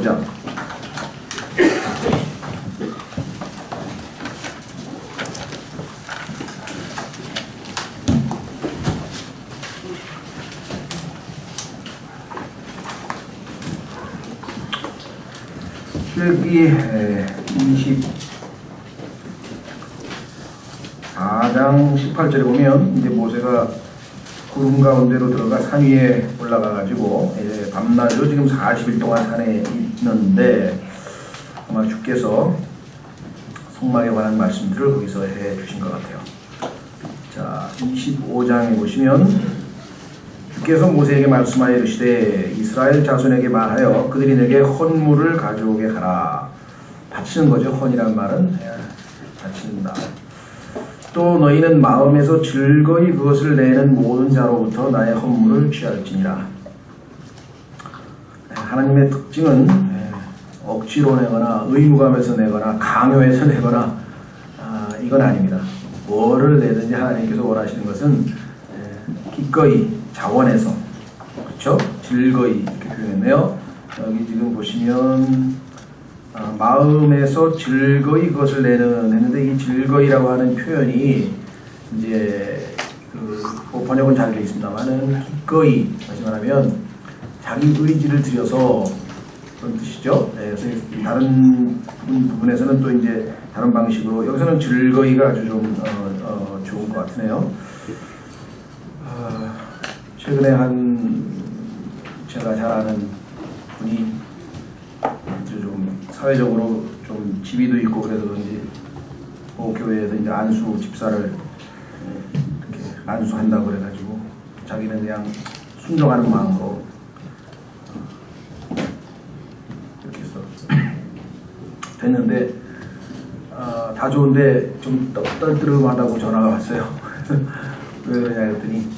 25장. 출애굽기 24장 18절에 보면 이제 모세가 구름 가운데로 들어가 산 위에 올라가 가지고 밤낮으로 지금 40일 동안 산에 있는데 아마 주께서 성막에 관한 말씀들을 거기서 해 주신 것 같아요. 자, 25장에 보시면 주께서 모세에게 말씀하여 이르시되 이스라엘 자손에게 말하여 그들이 내게 헌물을 가져오게 하라. 바치는 거죠. 헌이란 말은 바친다. 또 너희는 마음에서 즐거이 그것을 내는 모든 자로부터 나의 헌물을 취할지니라. 하나님의 특징은 억지로 내거나 의무감에서 내거나 강요해서 내거나 이건 아닙니다. 뭐를 내든지 하나님께서 원하시는 것은 기꺼이 자원해서, 그렇죠? 즐거이 이렇게 표현했네요. 여기 지금 보시면 마음에서 즐거이 그것을 내는 했는데 이 즐거이라고 하는 표현이 이제 번역은 잘 되어 있습니다만은 기꺼이 다시 말하면 자기 의지를 들여서 그런 뜻이죠. 그래서 다른 부분에서는 또 이제 다른 방식으로 여기서는 즐거이가 아주 좀 좋은 것 같으네요. 최근에 제가 잘 아는 분이 좀 사회적으로 좀 지위도 있고 그래서 그런지 교회에서 이제 안수 집사를 이렇게 안수한다고 그래가지고 자기는 그냥 순종하는 마음으로 이렇게 해서 됐는데 다 좋은데 좀 떨떠름하다고 전화가 왔어요. 왜 그러냐 했더니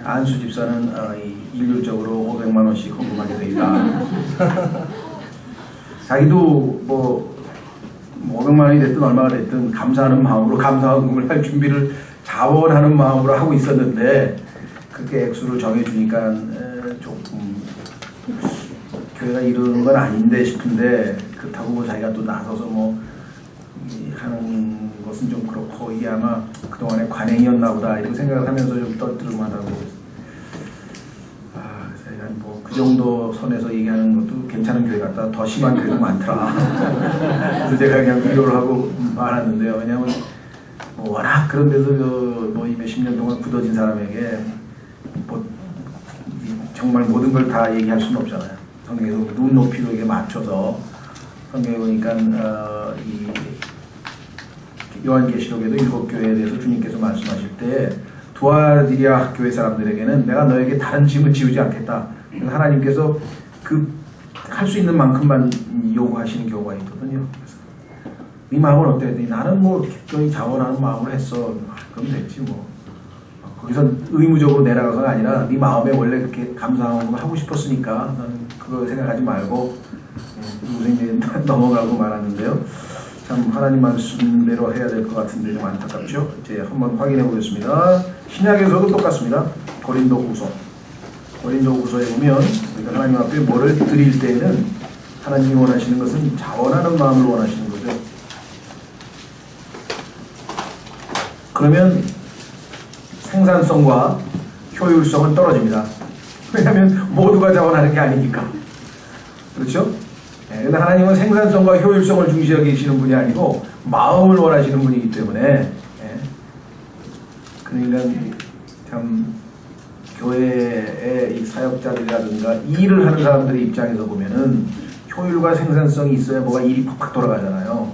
안수 집사는 일률적으로 500만 원씩 헌금하게 돼 있다. 자기도 뭐 500만 원이 됐든 얼마가 됐든 감사하는 마음으로 감사헌금을 할 준비를 자원하는 마음으로 하고 있었는데 그렇게 액수를 정해주니까 조금 교회가 이러는 건 아닌데 싶은데 그렇다고 뭐 자기가 또 나서서 뭐 하는 것은 좀 그렇고 이게 아마 그동안의 관행이었나 보다 이렇게 생각을 하면서 좀 떨떠름하다고. 그 정도 선에서 얘기하는 것도 괜찮은 교회 같다. 더 심한 교회가 많더라. 그래서 제가 그냥 위로를 하고 말았는데요. 왜냐하면 워낙 그런 데서 뭐 몇십 년 동안 굳어진 사람에게 뭐 정말 모든 걸 다 얘기할 수는 없잖아요. 성경에서 눈높이로 이게 맞춰서 성경에 보니까 이 요한계시록에도 7교회에 대해서 주님께서 말씀하실 때 두아디라 교회 사람들에게는 내가 너에게 다른 짐을 지우지 않겠다. 하나님께서 할 수 있는 만큼만 요구하시는 경우가 있거든요. 그래서 네 마음은 어때? 했더니 나는 뭐 기꺼이 자원하는 마음으로 했어. 그럼 됐지 뭐. 거기서 의무적으로 내려가서가 아니라 네 마음에 원래 그렇게 감사하고 하고 싶었으니까 나는 그거 생각하지 말고 선생님이 넘어가고 말았는데요. 참 하나님 말씀대로 해야 될 것 같은데 좀 안타깝죠. 이제 한번 확인해 보겠습니다. 신약에서도 똑같습니다. 고린도후서에 보면 우리가 하나님 앞에 뭐를 드릴 때에는 하나님이 원하시는 것은 자원하는 마음을 원하시는 거죠. 그러면 생산성과 효율성은 떨어집니다. 왜냐하면 모두가 자원하는 게 아니니까. 그렇죠? 그런데 하나님은 생산성과 효율성을 중시하고 계시는 분이 아니고 마음을 원하시는 분이기 때문에 그러니까 참 교회의 이 사역자들이라든가 일을 하는 사람들의 입장에서 보면은 효율과 생산성이 있어야 뭐가 일이 팍팍 돌아가잖아요.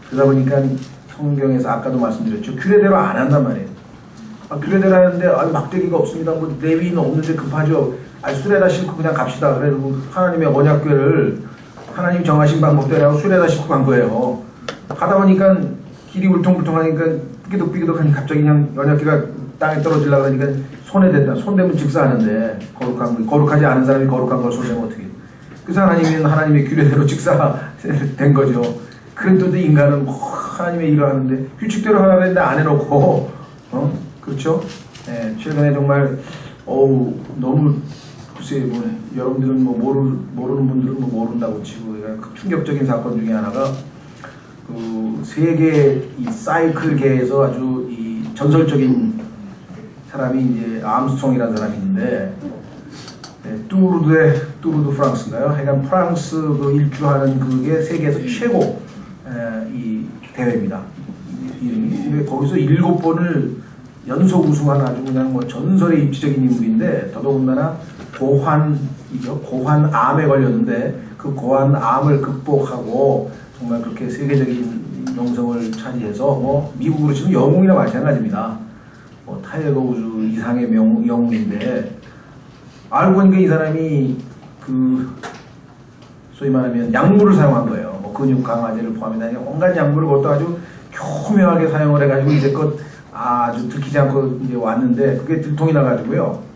그러다 보니까 성경에서 아까도 말씀드렸죠. 규례대로 안 한단 말이에요. 규례대로 하는데 막대기가 없습니다. 뭐 레위는 없는데 급하죠. 수레다 싣고 그냥 갑시다. 그래도 하나님의 언약궤를 하나님 정하신 방법대로 수레다 싣고 간 거예요. 가다 보니까 길이 울퉁불퉁하니까 삐기덕삐기덕하니 갑자기 그냥 언약궤가 땅에 떨어지려고 하니까 손에 댄다. 손 대면 직사하는데 거룩하지 않은 사람이 거룩한 걸 손대면 어떻게? 그래서 하나님은 하나님의 규례대로 직사된 거죠. 그런데도 인간은 하나님의 일을 하는데 규칙대로 하라 했는데 안 해놓고 그렇죠? 최근에 정말 너무 글쎄 뭐 여러분들은 뭐 모르는 분들은 뭐 모른다고 치고 충격적인 사건 중에 하나가 그 세계 이 사이클계에서 아주 이 전설적인 사람이 이제 암스트롱이라는 사람이 있는데 뚜르드 프랑스인가요? 하여간 프랑스 그 일주하는 그게 세계에서 최고 이 대회입니다. 이름이. 거기서 7번을 연속 우승한 아주 그냥 뭐 전설의 입지적인 인물인데 더더군다나 고환암에 걸렸는데 그 고환암을 극복하고 정말 그렇게 세계적인 명성을 차지해서 뭐 미국으로 치면 영웅이나 마찬가지입니다. 뭐 타이거 우즈 이상의 영웅인데 알고 보니까 이 사람이 그 소위 말하면 약물을 사용한 거예요. 뭐 근육 강화제를 포함해서 온갖 약물을 그것도 아주 교묘하게 사용을 해가지고 이제껏 아주 들키지 않고 이제 왔는데 그게 들통이 나가지고요.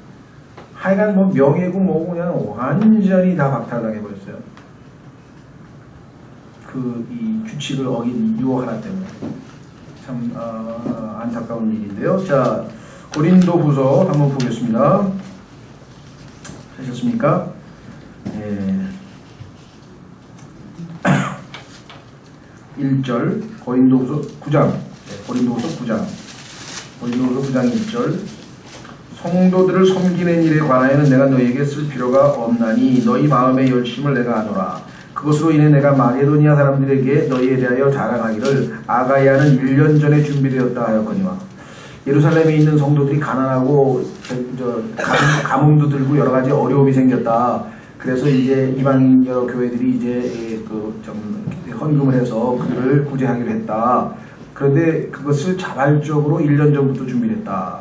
하여간 뭐 명예고 뭐고 그냥 완전히 다 박탈당해 버렸어요. 그 이 규칙을 어긴 유혹 하나 때문에 참 안타까운 일인데요. 자, 고린도후서 한번 보겠습니다. 하셨습니까? 예. 1절 고린도후서 9장 고린도후서 9장 1절 성도들을 섬기는 일에 관하여는 내가 너희에게 쓸 필요가 없나니 너희 마음의 열심을 내가 아노라. 그것으로 인해 내가 마게도니아 사람들에게 너희에 대하여 자랑하기를 아가야는 1년 전에 준비되었다 하였거니와. 예루살렘에 있는 성도들이 가난하고 가뭄도 들고 여러 가지 어려움이 생겼다. 그래서 이제 이방인 여러 교회들이 이제 좀 헌금을 해서 그들을 구제하기로 했다. 그런데 그것을 자발적으로 1년 전부터 준비했다.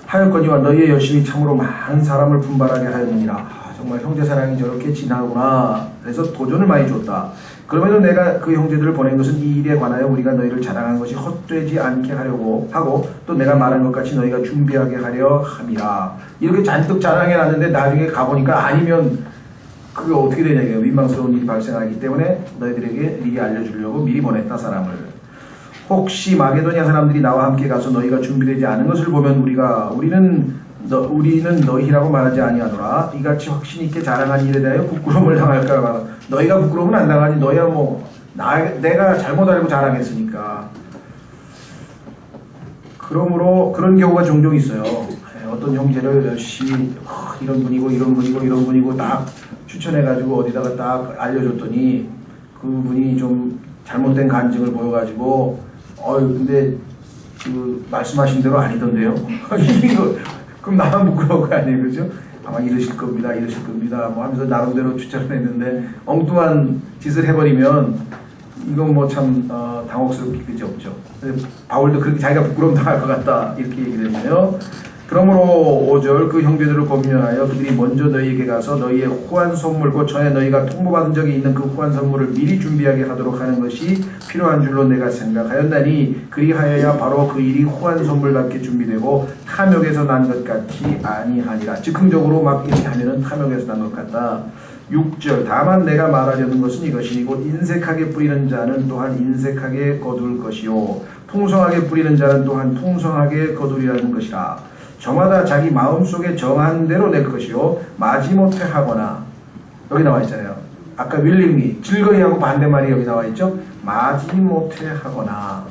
하였거니와 너희의 열심이 참으로 많은 사람을 분발하게 하였느니라. 정말 형제 사랑이 저렇게 진하구나. 그래서 도전을 많이 줬다. 그러면서 내가 그 형제들을 보낸 것은 이 일에 관하여 우리가 너희를 자랑한 것이 헛되지 않게 하려고 하고 또 내가 말한 것 같이 너희가 준비하게 하려 함이라. 이렇게 잔뜩 자랑해 놨는데 나중에 가보니까 아니면 그게 어떻게 되냐고요. 민망스러운 일이 발생하기 때문에 너희들에게 미리 알려주려고 미리 보냈다 사람을. 혹시 마게도니아 사람들이 나와 함께 가서 너희가 준비되지 않은 것을 보면 우리는 너희라고 말하지 아니하노라. 이같이 확신 있게 자랑한 일에 대하여 부끄러움을 당할까 봐. 너희가 부끄러움은 안 당하지. 너희야 뭐 내가 잘못 알고 자랑했으니까. 그러므로 그런 경우가 종종 있어요. 어떤 형제를 열심히 이런 분이고 딱 추천해가지고 어디다가 딱 알려줬더니 그분이 좀 잘못된 간증을 보여가지고 근데 그 말씀하신 대로 아니던데요. 그럼 나만 부끄러운 거 아니에요, 그죠? 아마 이러실 겁니다, 뭐 하면서 나름대로 추천을 했는데 엉뚱한 짓을 해버리면 이건 뭐 참 당혹스럽게 그지 없죠. 바울도 그렇게 자기가 부끄러움 당할 것 같다 이렇게 얘기를 했네요. 그러므로 5절 그 형제들을 고민하여 그들이 먼저 너희에게 가서 너희의 후한 선물과 전에 너희가 통보받은 적이 있는 그 후한 선물을 미리 준비하게 하도록 하는 것이 필요한 줄로 내가 생각하였나니 그리하여야 바로 그 일이 후한 선물답게 준비되고 탐욕에서 난 것 같이 아니하니라. 즉흥적으로 막 이렇게 하면은 탐욕에서 난 것 같다. 6절 다만 내가 말하려는 것은 이것이니 곧 인색하게 뿌리는 자는 또한 인색하게 거둘 것이요 풍성하게 뿌리는 자는 또한 풍성하게 거두리라는 것이라. 저마다 자기 마음속에 정한 대로 낼 것이요 마지못해 하거나 여기 나와 있잖아요. 아까 willingly 즐거이 하고 반대말이 여기 나와 있죠. 마지못해 하거나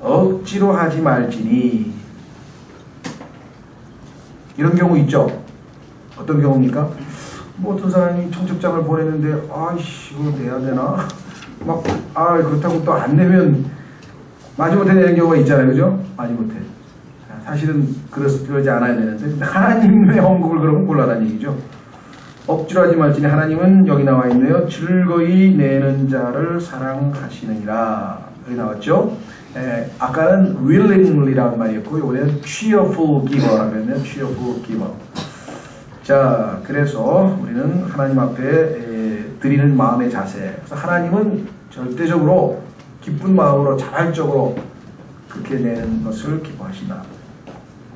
억지로 하지 말지니. 이런 경우 있죠. 어떤 경우입니까? 뭐 어떤 사람이 청첩장을 보냈는데 아이씨 이거 내야 되나? 막 그렇다고 또 안 내면 마지못해 내는 경우가 있잖아요. 그죠? 마지못해. 사실은 그러지 않아야 되는데 하나님의 헌금을 그러면 곤란한 얘기죠. 억지로 하지 말지니 하나님은 여기 나와 있네요. 즐거이 내는 자를 사랑하시느니라. 여기 나왔죠. 아까는 willingly라는 말이었고 이번에는 cheerful giver라고 했네요. cheerful giver. 자, 그래서 우리는 하나님 앞에 드리는 마음의 자세. 그래서 하나님은 절대적으로 기쁜 마음으로 자발적으로 그렇게 내는 것을 기뻐하신다.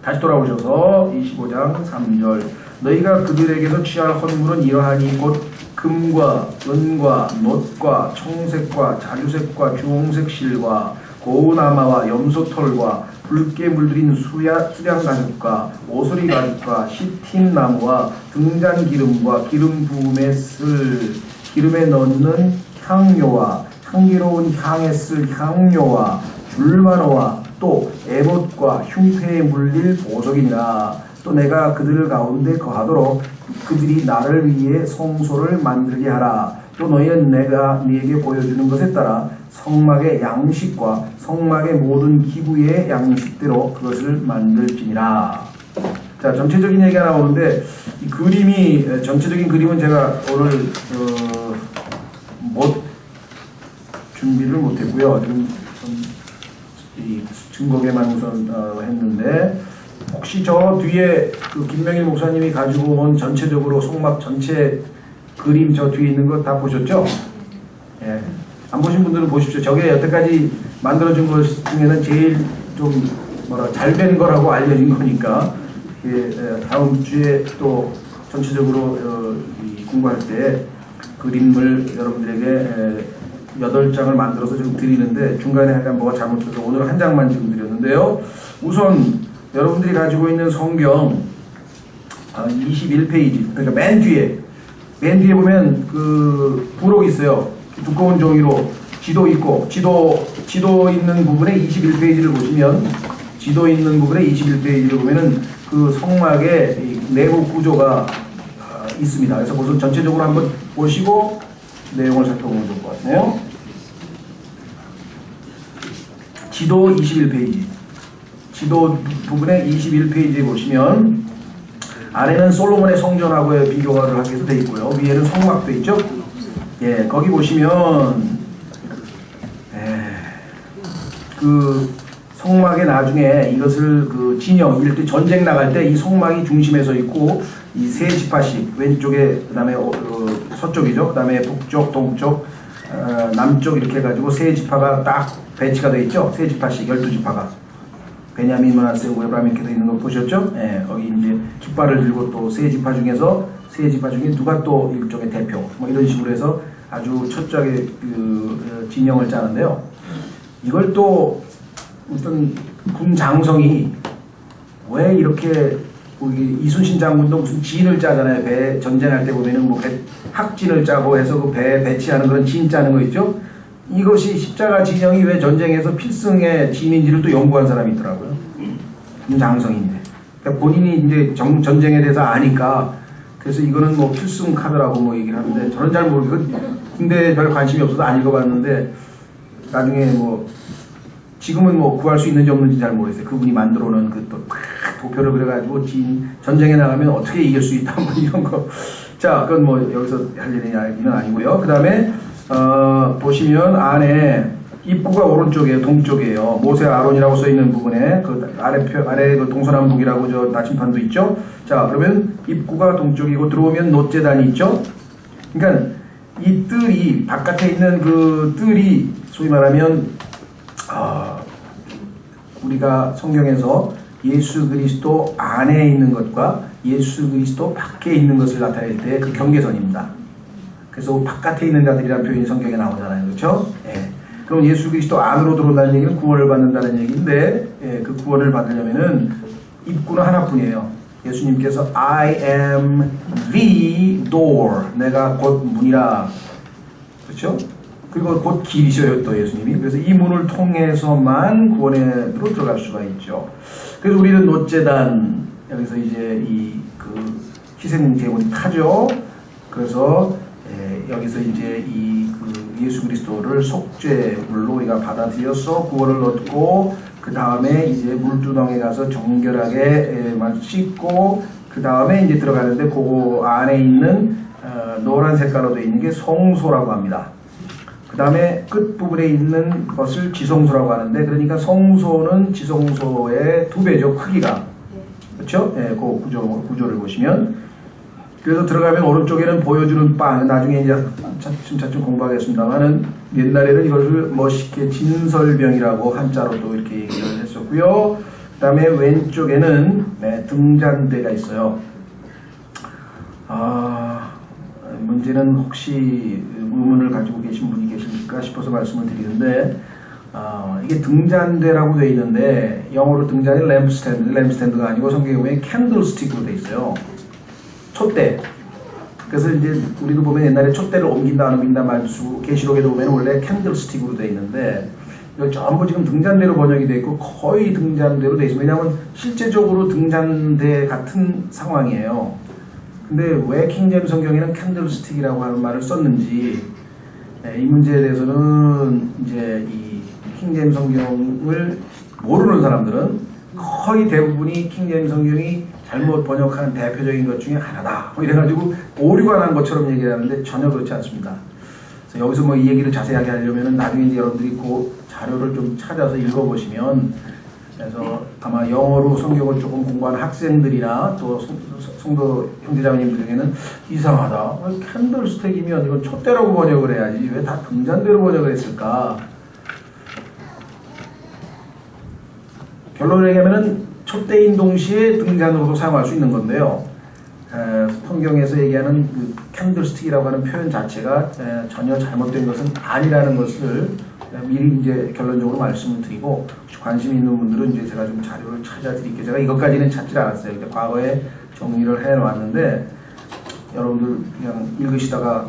다시 돌아오셔서 25장 3절 너희가 그들에게서 취할 헌물은 이러하니 곧 금과 은과 놋과 청색과 자주색과 주홍색 실과 고운아마와 염소털과 붉게 물들인 수량 가죽과 오소리 가죽과 시틴 나무와 등잔 기름과 기름 부음에 쓸 기름에 넣는 향료와 향기로운 향에 쓸 향료와 줄마노와 또 에봇과 흉패에 물릴 보석이니라. 또 내가 그들 가운데 거하도록 그들이 나를 위해 성소를 만들게 하라. 또 너희는 내가 네게 보여주는 것에 따라 성막의 양식과 성막의 모든 기구의 양식대로 그것을 만들지니라. 자, 전체적인 얘기가 나오는데 이 그림이 전체적인 그림은 제가 오늘 준비를 못했고요. 지금 이 증거계만 우선 했는데 혹시 저 뒤에 그 김명일 목사님이 가지고 온 전체적으로 성막 전체 그림 저 뒤에 있는 거 다 보셨죠? 예. 안 보신 분들은 보십시오. 저게 여태까지 만들어진 것 중에는 제일 좀 잘 된 거라고 알려진 거니까 예, 다음 주에 또 전체적으로 공부할 때 그림을 여러분들에게 8장을 만들어서 지금 드리는데 중간에 약간 뭐가 잘못돼서 오늘 한 장만 지금 드렸는데요. 우선 여러분들이 가지고 있는 성경 21페이지 그러니까 맨 뒤에 보면 그 부록이 있어요. 두꺼운 종이로 지도 있고 지도 있는 부분에 21페이지를 보시면 지도 있는 부분에 21페이지를 보면은 그 성막의 내부 구조가 있습니다. 그래서 우선 전체적으로 한번 보시고 내용을 살펴보면 좋을 것 같네요. 지도 21페이지 지도 부분에 21페이지에 보시면 아래는 솔로몬의 성전하고의 비교를 하기 위해서 되어 있고요. 위에는 성막도 있죠. 예, 거기 보시면 그 성막에 나중에 이것을 그 진영 이럴 때 전쟁 나갈 때 이 성막이 중심에 서 있고 이 세 지파씩 왼쪽에 그다음에 서쪽이죠. 그다음에 북쪽, 동쪽, 남쪽 이렇게 해가지고 세 지파가 딱 배치가 되어 있죠. 세 지파씩 12지파가 베냐민, 므낫세, 에브라임 이렇게 되어 있는 거 보셨죠? 예, 거기 이제 깃발을 들고 또 세 지파 중에 누가 또 일종의 대표 뭐 이런 식으로 해서 아주 철저하게 그 진영을 짜는데요. 이걸 또 어떤 군 장성이 왜 이렇게 거기 이순신 장군도 무슨 진을 짜잖아요. 배 전쟁할 때 보면은 뭐 학진을 짜고 해서 그 배 배치하는 그런 진 짜는 거 있죠. 이것이 십자가 진영이 왜 전쟁에서 필승의 진인지를 또 연구한 사람이 있더라고요. 군 장성인데. 그러니까 본인이 이제 전쟁에 대해서 아니까 그래서 이거는 뭐 필승 카드라고 뭐 얘기를 하는데 저는 잘 모르겠고 군대에 별 관심이 없어서 안 읽어봤는데 나중에 뭐 지금은 뭐 구할 수 있는지 없는지 잘 모르겠어요. 그분이 만들어 놓은 그 또 도표를 그려가지고 전쟁에 나가면 어떻게 이길 수 있다 뭐 이런 거. 자, 그건 뭐 여기서 할 일은 아니고요. 그 다음에 보시면 안에 입구가 오른쪽이에요. 동쪽이에요. 모세 아론이라고 써 있는 부분에 그 아래 그 동서남북이라고 저 나침판도 있죠. 자, 그러면 입구가 동쪽이고 들어오면 놋제단이 있죠. 그러니까 이 뜰이 바깥에 있는 그 뜰이 소위 말하면 우리가 성경에서 예수 그리스도 안에 있는 것과 예수 그리스도 밖에 있는 것을 나타낼 때 그 경계선입니다. 그래서 바깥에 있는 자들이라는 표현이 성경에 나오잖아요. 그렇죠? 예. 그럼 예수 그리스도 안으로 들어온다는 얘기는 구원을 받는다는 얘기인데 예, 그 구원을 받으려면은 입구는 하나뿐이에요. 예수님께서 I am the door. 내가 곧 문이라. 그렇죠? 그리고 곧 길이셔요, 또 예수님이. 그래서 이 문을 통해서만 구원으로 들어갈 수가 있죠. 그래서 우리는 놋제단, 여기서 이제 그 희생 제물이 타죠. 그래서 여기서 이제 그 예수 그리스도를 속죄물로 우리가 받아들여서 구원을 얻고 그 다음에 이제 물두덩에 가서 정결하게 씻고 그 다음에 이제 들어가는데 그 안에 있는 노란 색깔로 되어 있는 게 성소라고 합니다. 그 다음에 끝부분에 있는 것을 지성소라고 하는데 그러니까 성소는 지성소의 2배죠. 크기가. 그렇죠? 예, 그 구조를 보시면 그래서 들어가면 오른쪽에는 보여주는 빵 나중에 이제 차츰 공부하겠습니다만은 옛날에는 이것을 멋있게 진설병이라고 한자로 또 이렇게 얘기를 했었고요. 그 다음에 왼쪽에는 등잔대가 있어요. 문제는 혹시 의문을 가지고 계신 분이 계십니까 싶어서 말씀을 드리는데 이게 등잔대라고 되어 있는데 영어로 등잔이 램프스탠드가 아니고 성경에 보면 캔들스틱으로 되어 있어요. 촛대. 그래서 이제 우리도 보면 옛날에 촛대를 옮긴다 안 옮긴다 말수 계시록에도 보면 원래 캔들스틱으로 되어 있는데 이거 전부 지금 등잔대로 번역이 되어 있고 거의 등잔대로 되어 있습니다. 왜냐하면 실제적으로 등잔대 같은 상황이에요. 근데 왜 킹제임스 성경에는 캔들스틱이라고 하는 말을 썼는지 이 문제에 대해서는 이제 이 킹제임스 성경을 모르는 사람들은 거의 대부분이 킹제임스 성경이 잘못 번역하는 대표적인 것 중에 하나다. 이래가지고 오류가 난 것처럼 얘기를 하는데 전혀 그렇지 않습니다. 그래서 여기서 뭐 이 얘기를 자세하게 하려면은 나중에 이제 여러분들이 그 자료를 좀 찾아서 읽어보시면 그래서 아마 영어로 성경을 조금 공부하는 학생들이나 또 성도 형제자매님들 중에는 이상하다. 캔들스틱이면 이건 촛대라고 번역을 해야지 왜 다 등잔대로 번역을 했을까? 결론을 얘기하면은 촛대인 동시에 등잔으로도 사용할 수 있는 건데요. 성경에서 얘기하는 그 캔들스틱이라고 하는 표현 자체가 전혀 잘못된 것은 아니라는 것을 미리 이제 결론적으로 말씀을 드리고 관심 있는 분들은 이제 제가 좀 자료를 찾아드릴게요. 제가 이것까지는 찾지 않았어요. 근데 과거에 정리를 해놨는데 여러분들 그냥 읽으시다가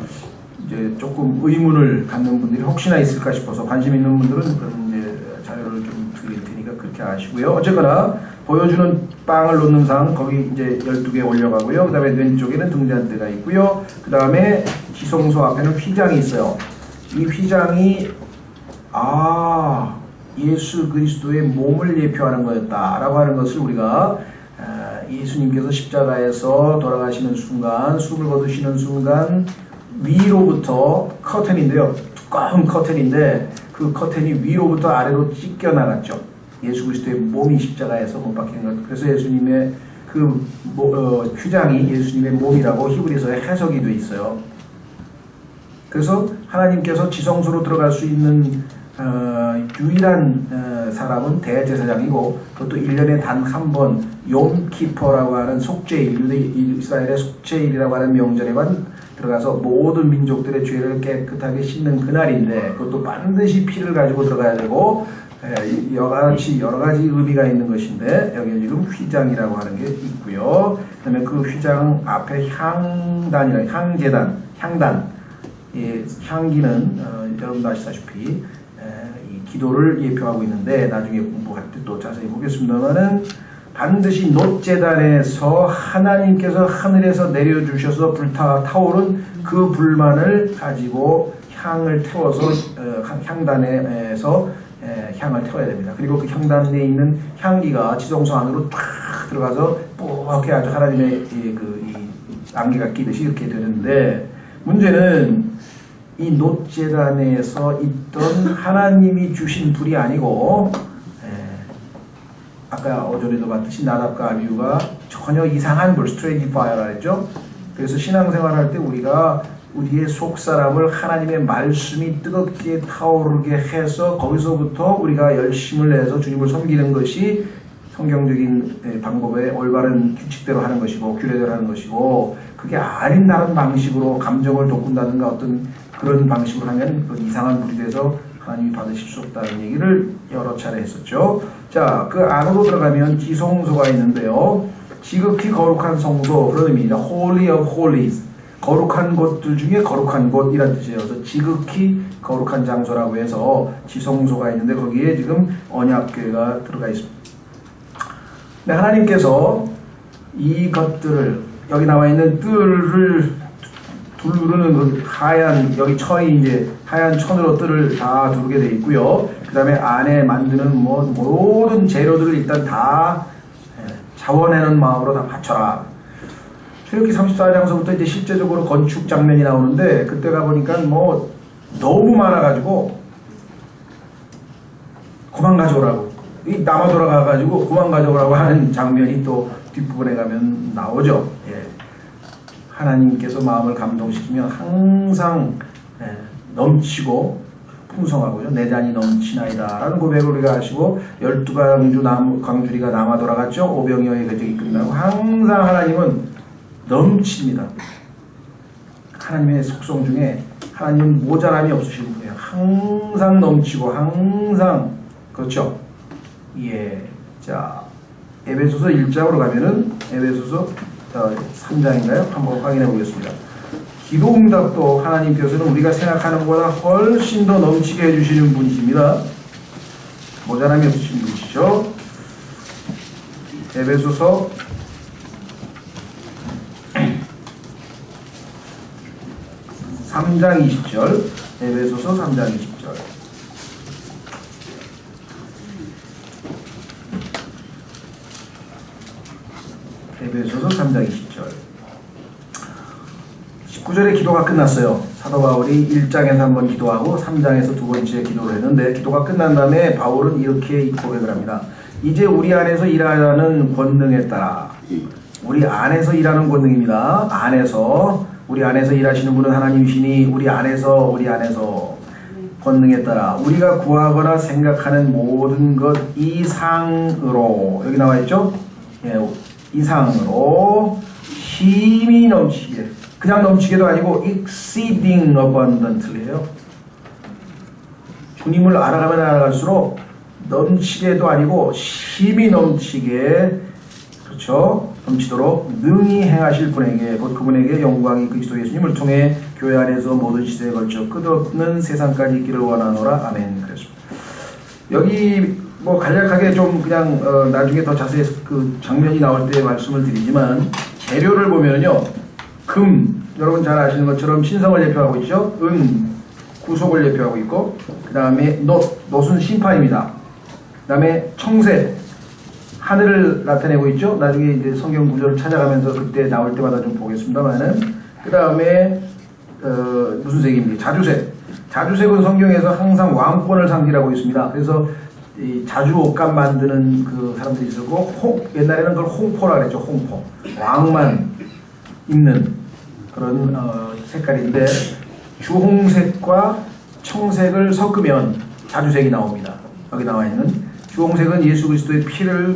이제 조금 의문을 갖는 분들이 혹시나 있을까 싶어서 관심 있는 분들은 그런 이제 자료를 좀 드릴 테니까 그렇게 아시고요. 어쨌거나 보여주는 빵을 놓는 상 거기 이제 12개 올려가고요. 그 다음에 왼쪽에는 등잔대가 있고요. 그 다음에 지성소 앞에는 휘장이 있어요. 이 휘장이 예수 그리스도의 몸을 예표하는 거였다라고 하는 것을 우리가 예수님께서 십자가에서 돌아가시는 순간, 숨을 거두시는 순간 위로부터 커튼인데요. 두꺼운 커튼인데 그 커튼이 위로부터 아래로 찢겨 나갔죠. 예수 그리스도의 몸이 십자가에서 못 박히는 것. 그래서 예수님의 그 휘장이 예수님의 몸이라고 히브리서에 해석이 돼 있어요. 그래서 하나님께서 지성소로 들어갈 수 있는 유일한 사람은 대제사장이고 그것도 1년에 단 한 번 욤키퍼라고 하는 속죄일, 이스라엘의 속죄일이라고 하는 명절에만 들어가서 모든 민족들의 죄를 깨끗하게 씻는 그날인데 그것도 반드시 피를 가지고 들어가야 되고 여러 가지 의미가 있는 것인데 여기는 지금 휘장이라고 하는 게 있고요. 그 다음에 그 휘장 앞에 향단, 향기는 여러분도 아시다시피 이 기도를 예표하고 있는데 나중에 공부할 때 또 자세히 보겠습니다만은 반드시 놋제단에서 하나님께서 하늘에서 내려주셔서 불타오른 그 불만을 가지고 향을 태워서 향단에서 향을 태워야 됩니다. 그리고 그 향단에 있는 향기가 지성소 안으로 탁 들어가서 뽀얗게 아주 하나님의 이 안개가 끼듯이 이렇게 되는데 문제는 이 놋제단에서 있던 하나님이 주신 불이 아니고 아까 어제도 봤듯이 나답과 아비후가 전혀 이상한 불, 스트레이지 파이어라 했죠. 그래서 신앙생활할 때 우리가 우리의 속사람을 하나님의 말씀이 뜨겁게 타오르게 해서 거기서부터 우리가 열심을 내서 주님을 섬기는 것이 성경적인 방법의 올바른 규칙대로 하는 것이고 규례대로 하는 것이고 그게 아닌 다른 방식으로 감정을 돋군다든가 어떤 그런 방식으로 하면 그 이상한 불이 돼서 하나님이 받으실 수 없다는 얘기를 여러 차례 했었죠. 자, 그 안으로 들어가면 지성소가 있는데요. 지극히 거룩한 성소 그런 의미입니다. Holy of Holies. 거룩한 곳들 중에 거룩한 곳이라는 뜻이에요. 그래서 지극히 거룩한 장소라고 해서 지성소가 있는데 거기에 지금 언약궤가 들어가 있습니다. 네, 하나님께서 이것들을 여기 나와 있는 뜰을 두르는 그 하얀 여기 천이 이제 하얀 천으로 뜰을 다 두르게 돼 있고요. 그 다음에 안에 만드는 모든 재료들을 일단 다 자원하는 마음으로 다 바쳐라. 출애굽기 34장서부터 이제 실제적으로 건축 장면이 나오는데 그때 가보니까 너무 많아가지고 그만 가져오라고 남아 돌아가가지고 그만 가져오라고 하는 장면이 또 뒷부분에 가면 나오죠. 하나님께서 마음을 감동시키면 항상 넘치고 풍성하고요. 내 잔이 넘치나이다 라는 고백을 우리가 하시고 12강주 강주리가 남아 돌아갔죠. 오병이어의 궤적이 끝나고 항상 하나님은 넘칩니다. 하나님의 속성 중에 하나님은 모자람이 없으신 분이에요. 항상 넘치고 항상 그렇죠. 예, 자 에베소서 1장으로 가면은 에베소서 3장인가요? 한번 확인해 보겠습니다. 기도응답도 하나님께서는 우리가 생각하는 것보다 훨씬 더 넘치게 해주시는 분이십니다. 모자람이 없으신 분이시죠. 에베소서 3장 20절, 에베소서 3장 20절. 에베소서 3장 20절. 19절에 기도가 끝났어요. 사도 바울이 1장에서 한번 기도하고 3장에서 두 번째 기도를 했는데, 기도가 끝난 다음에 바울은 이렇게 고백을 합니다. 이제 우리 안에서 일하는 권능에 따라, 우리 안에서 일하는 권능입니다. 우리 안에서 일하시는 분은 하나님이시니 우리 안에서 권능에 따라 우리가 구하거나 생각하는 모든 것 이상으로, 여기 나와 있죠? 예, 이상으로 힘이 넘치게, 그냥 넘치게도 아니고 exceeding abundantly예요. 주님을 알아가면 알아갈수록 넘치게도 아니고 힘이 넘치게, 그렇죠? 넘치도록 능히 행하실 분에게, 곧 그분에게 영광이 그리스도 예수님을 통해 교회 안에서 모든 시대에 걸쳐 끝없는 세상까지 있기를 원하노라. 아멘. 그랬습니다. 여기 뭐 간략하게 좀 그냥 나중에 더 자세히 그 장면이 나올 때 말씀을 드리지만, 재료를 보면요, 금, 여러분 잘 아시는 것처럼 신성을 예표하고 있죠. 은, 구속을 예표하고 있고, 그 다음에 놋은 심판입니다. 그 다음에 청색, 하늘을 나타내고 있죠. 나중에 이제 성경 구절을 찾아가면서 그때 나올 때마다 좀 보겠습니다만은, 그 다음에 무슨 색입니까? 자주색. 자주색은 성경에서 항상 왕권을 상징하고 있습니다. 그래서 이 자주 옷감 만드는 그 사람들이 있었고, 옛날에는 그걸 홍포라 그랬죠. 홍포. 왕만 입는 그런 색깔인데, 주홍색과 청색을 섞으면 자주색이 나옵니다. 여기 나와 있는 주홍색은 예수 그리스도의 피를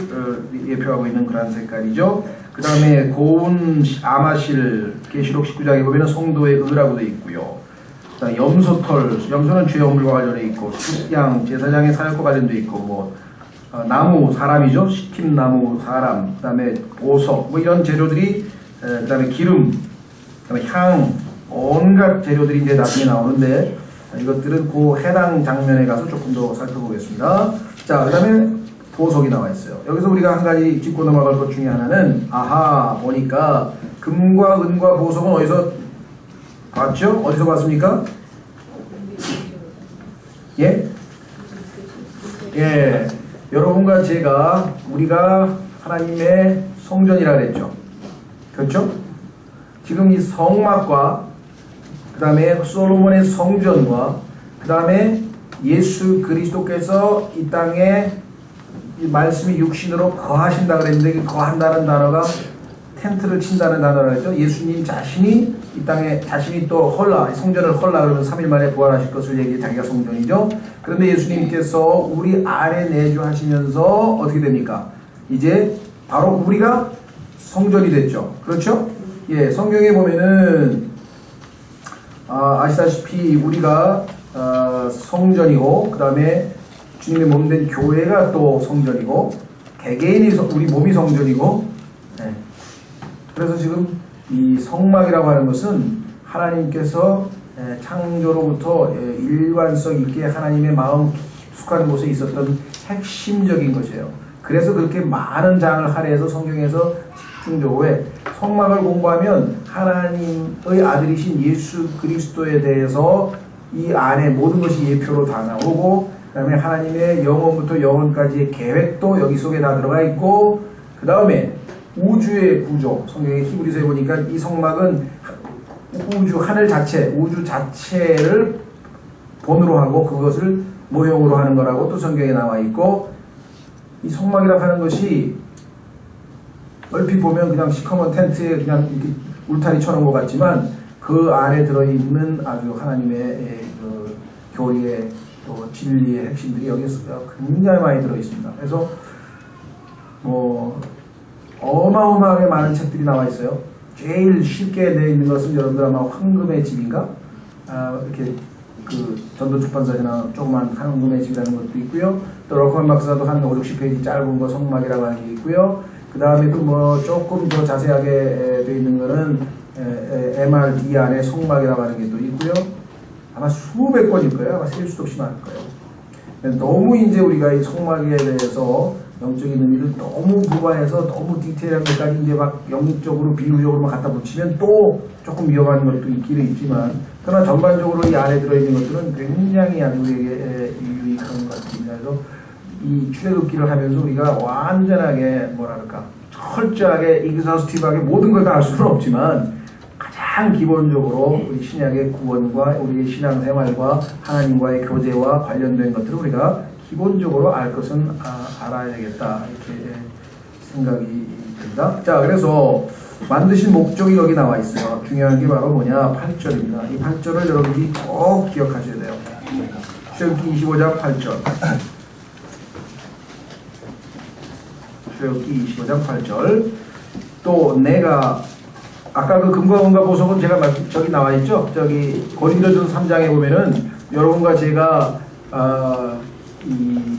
예표하고 있는 그런 색깔이죠. 그 다음에 고운 아마실, 계시록 19장에 보면 성도의 의라고도 있고요. 그다음에 염소는 죄의 허물과 관련돼 있고, 숫양, 제사장의 사역과 관련돼 있고, 뭐 나무, 사람이죠. 시팀나무, 사람, 그 다음에 보석, 뭐 이런 재료들이, 그 다음에 기름, 그 다음에 향, 온갖 재료들이 이제 나중에 나오는데, 이것들은 그 해당 장면에 가서 조금 더 살펴보겠습니다. 자, 그 다음에 보석이 나와 있어요. 여기서 우리가 한 가지 짚고 넘어갈 것 중에 하나는, 보니까 금과 은과 보석은 어디서 봤죠? 어디서 봤습니까? 예? 예. 여러분과 제가, 우리가 하나님의 성전이라 그랬죠. 그렇죠? 지금 이 성막과, 그 다음에 솔로몬의 성전과, 그 다음에 예수 그리스도께서 이 땅에 이 말씀이 육신으로 거하신다 그랬는데, 거한다는 단어가 텐트를 친다는 단어라 했죠. 예수님 자신이 이 땅에 자신이 또 성전을 그러면 3일 만에 부활하실 것을 얘기해, 자기가 성전이죠. 그런데 예수님께서 우리 안에 내주하시면서 어떻게 됩니까? 이제 바로 우리가 성전이 됐죠. 그렇죠? 예, 성경에 보면은 아시다시피 우리가 성전이고, 그 다음에 주님의 몸된 교회가 또 성전이고, 개개인이 우리 몸이 성전이고, 네. 그래서 지금 이 성막이라고 하는 것은 하나님께서 창조로부터 일관성 있게 하나님의 마음 깊숙한 곳에 있었던 핵심적인 것이에요. 그래서 그렇게 많은 장을 할애해서 성경에서 집중적으로, 왜? 성막을 공부하면 하나님의 아들이신 예수 그리스도에 대해서 이 안에 모든 것이 예표로 다 나오고, 그 다음에 하나님의 영원부터 영원까지의 계획도 여기 속에 다 들어가 있고, 그 다음에 우주의 구조, 성경의 히브리서에 보니까 이 성막은 우주, 하늘 자체, 우주 자체를 본으로 하고 그것을 모형으로 하는 거라고 또 성경에 나와 있고, 이 성막이라고 하는 것이 얼핏 보면 그냥 시커먼 텐트에 그냥 이렇게 울타리 쳐놓은 것 같지만, 그 안에 들어있는 아주 하나님의 그 교리의 또 진리의 핵심들이 여기에 굉장히 많이 들어있습니다. 그래서 뭐 어마어마하게 많은 책들이 나와 있어요. 제일 쉽게 되어 있는 것은 여러분들 아마 황금의 집인가? 이렇게 그 전도 출판사나 조그만 한국의 집이라는 것도 있고요. 또 러커만 박사도 한 5, 60페이지 짧은 거 성막이라고 하는 게 있고요. 그 다음에 또 뭐 조금 더 자세하게 되어 있는 거는 MRD 안에 성막이라고 하는 게 또 있고요. 아마 수백 권일 거예요. 아마 셀 수도 없이 많을 거예요. 너무 이제 우리가 이 성막에 대해서 영적인 의미를 너무 부과해서 너무 디테일한 것까지 이제 막 영적으로 비유적으로 막 갖다 붙이면 또 조금 위험한 것도 있기는 있지만, 그러나 전반적으로 이 안에 들어있는 것들은 굉장히 아주 우리에게 유익한 것 같습니다. 그래서 이 출애굽기를 하면서 우리가 완전하게 뭐랄까 철저하게 익사스티브하게 모든 걸 다 알 수는 없지만 가장 기본적으로 우리 신약의 구원과 우리의 신앙생활과 하나님과의 교제와 관련된 것들을 우리가 기본적으로 알 것은 알아야 되겠다 이렇게 생각이 듭니다. 자, 그래서 만드신 목적이 여기 나와 있어요. 중요한 게 바로 뭐냐, 8절입니다. 이 8절을 여러분이 꼭 기억하셔야 돼요. 출애굽기 25장 8절. 출애굽기 25장 8절. 또 내가 아까 그 금과 은과 보석은 제가 저기 나와 있죠. 저기 고린도전서 3장에 보면은 여러분과 제가 이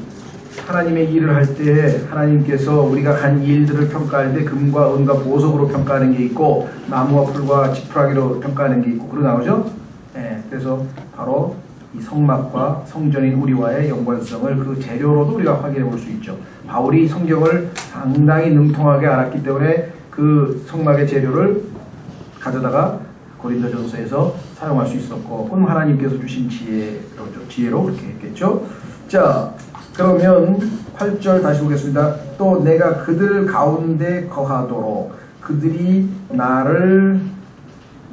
하나님의 일을 할 때 하나님께서 우리가 한 일들을 평가할 때 금과 은과 보석으로 평가하는 게 있고 나무와 풀과 지푸라기로 평가하는 게 있고 그러 나오죠. 예, 그래서 바로 이 성막과 성전인 우리와의 연관성을 그 재료로도 우리가 확인해 볼 수 있죠. 바울이 성경을 상당히 능통하게 알았기 때문에 그 성막의 재료를 가져다가 고린도전서에서 사용할 수 있었고, 그건 하나님께서 주신 지혜로 그렇게 했겠죠. 자, 그러면 8절 다시 보겠습니다. 또 내가 그들 가운데 거하도록 그들이 나를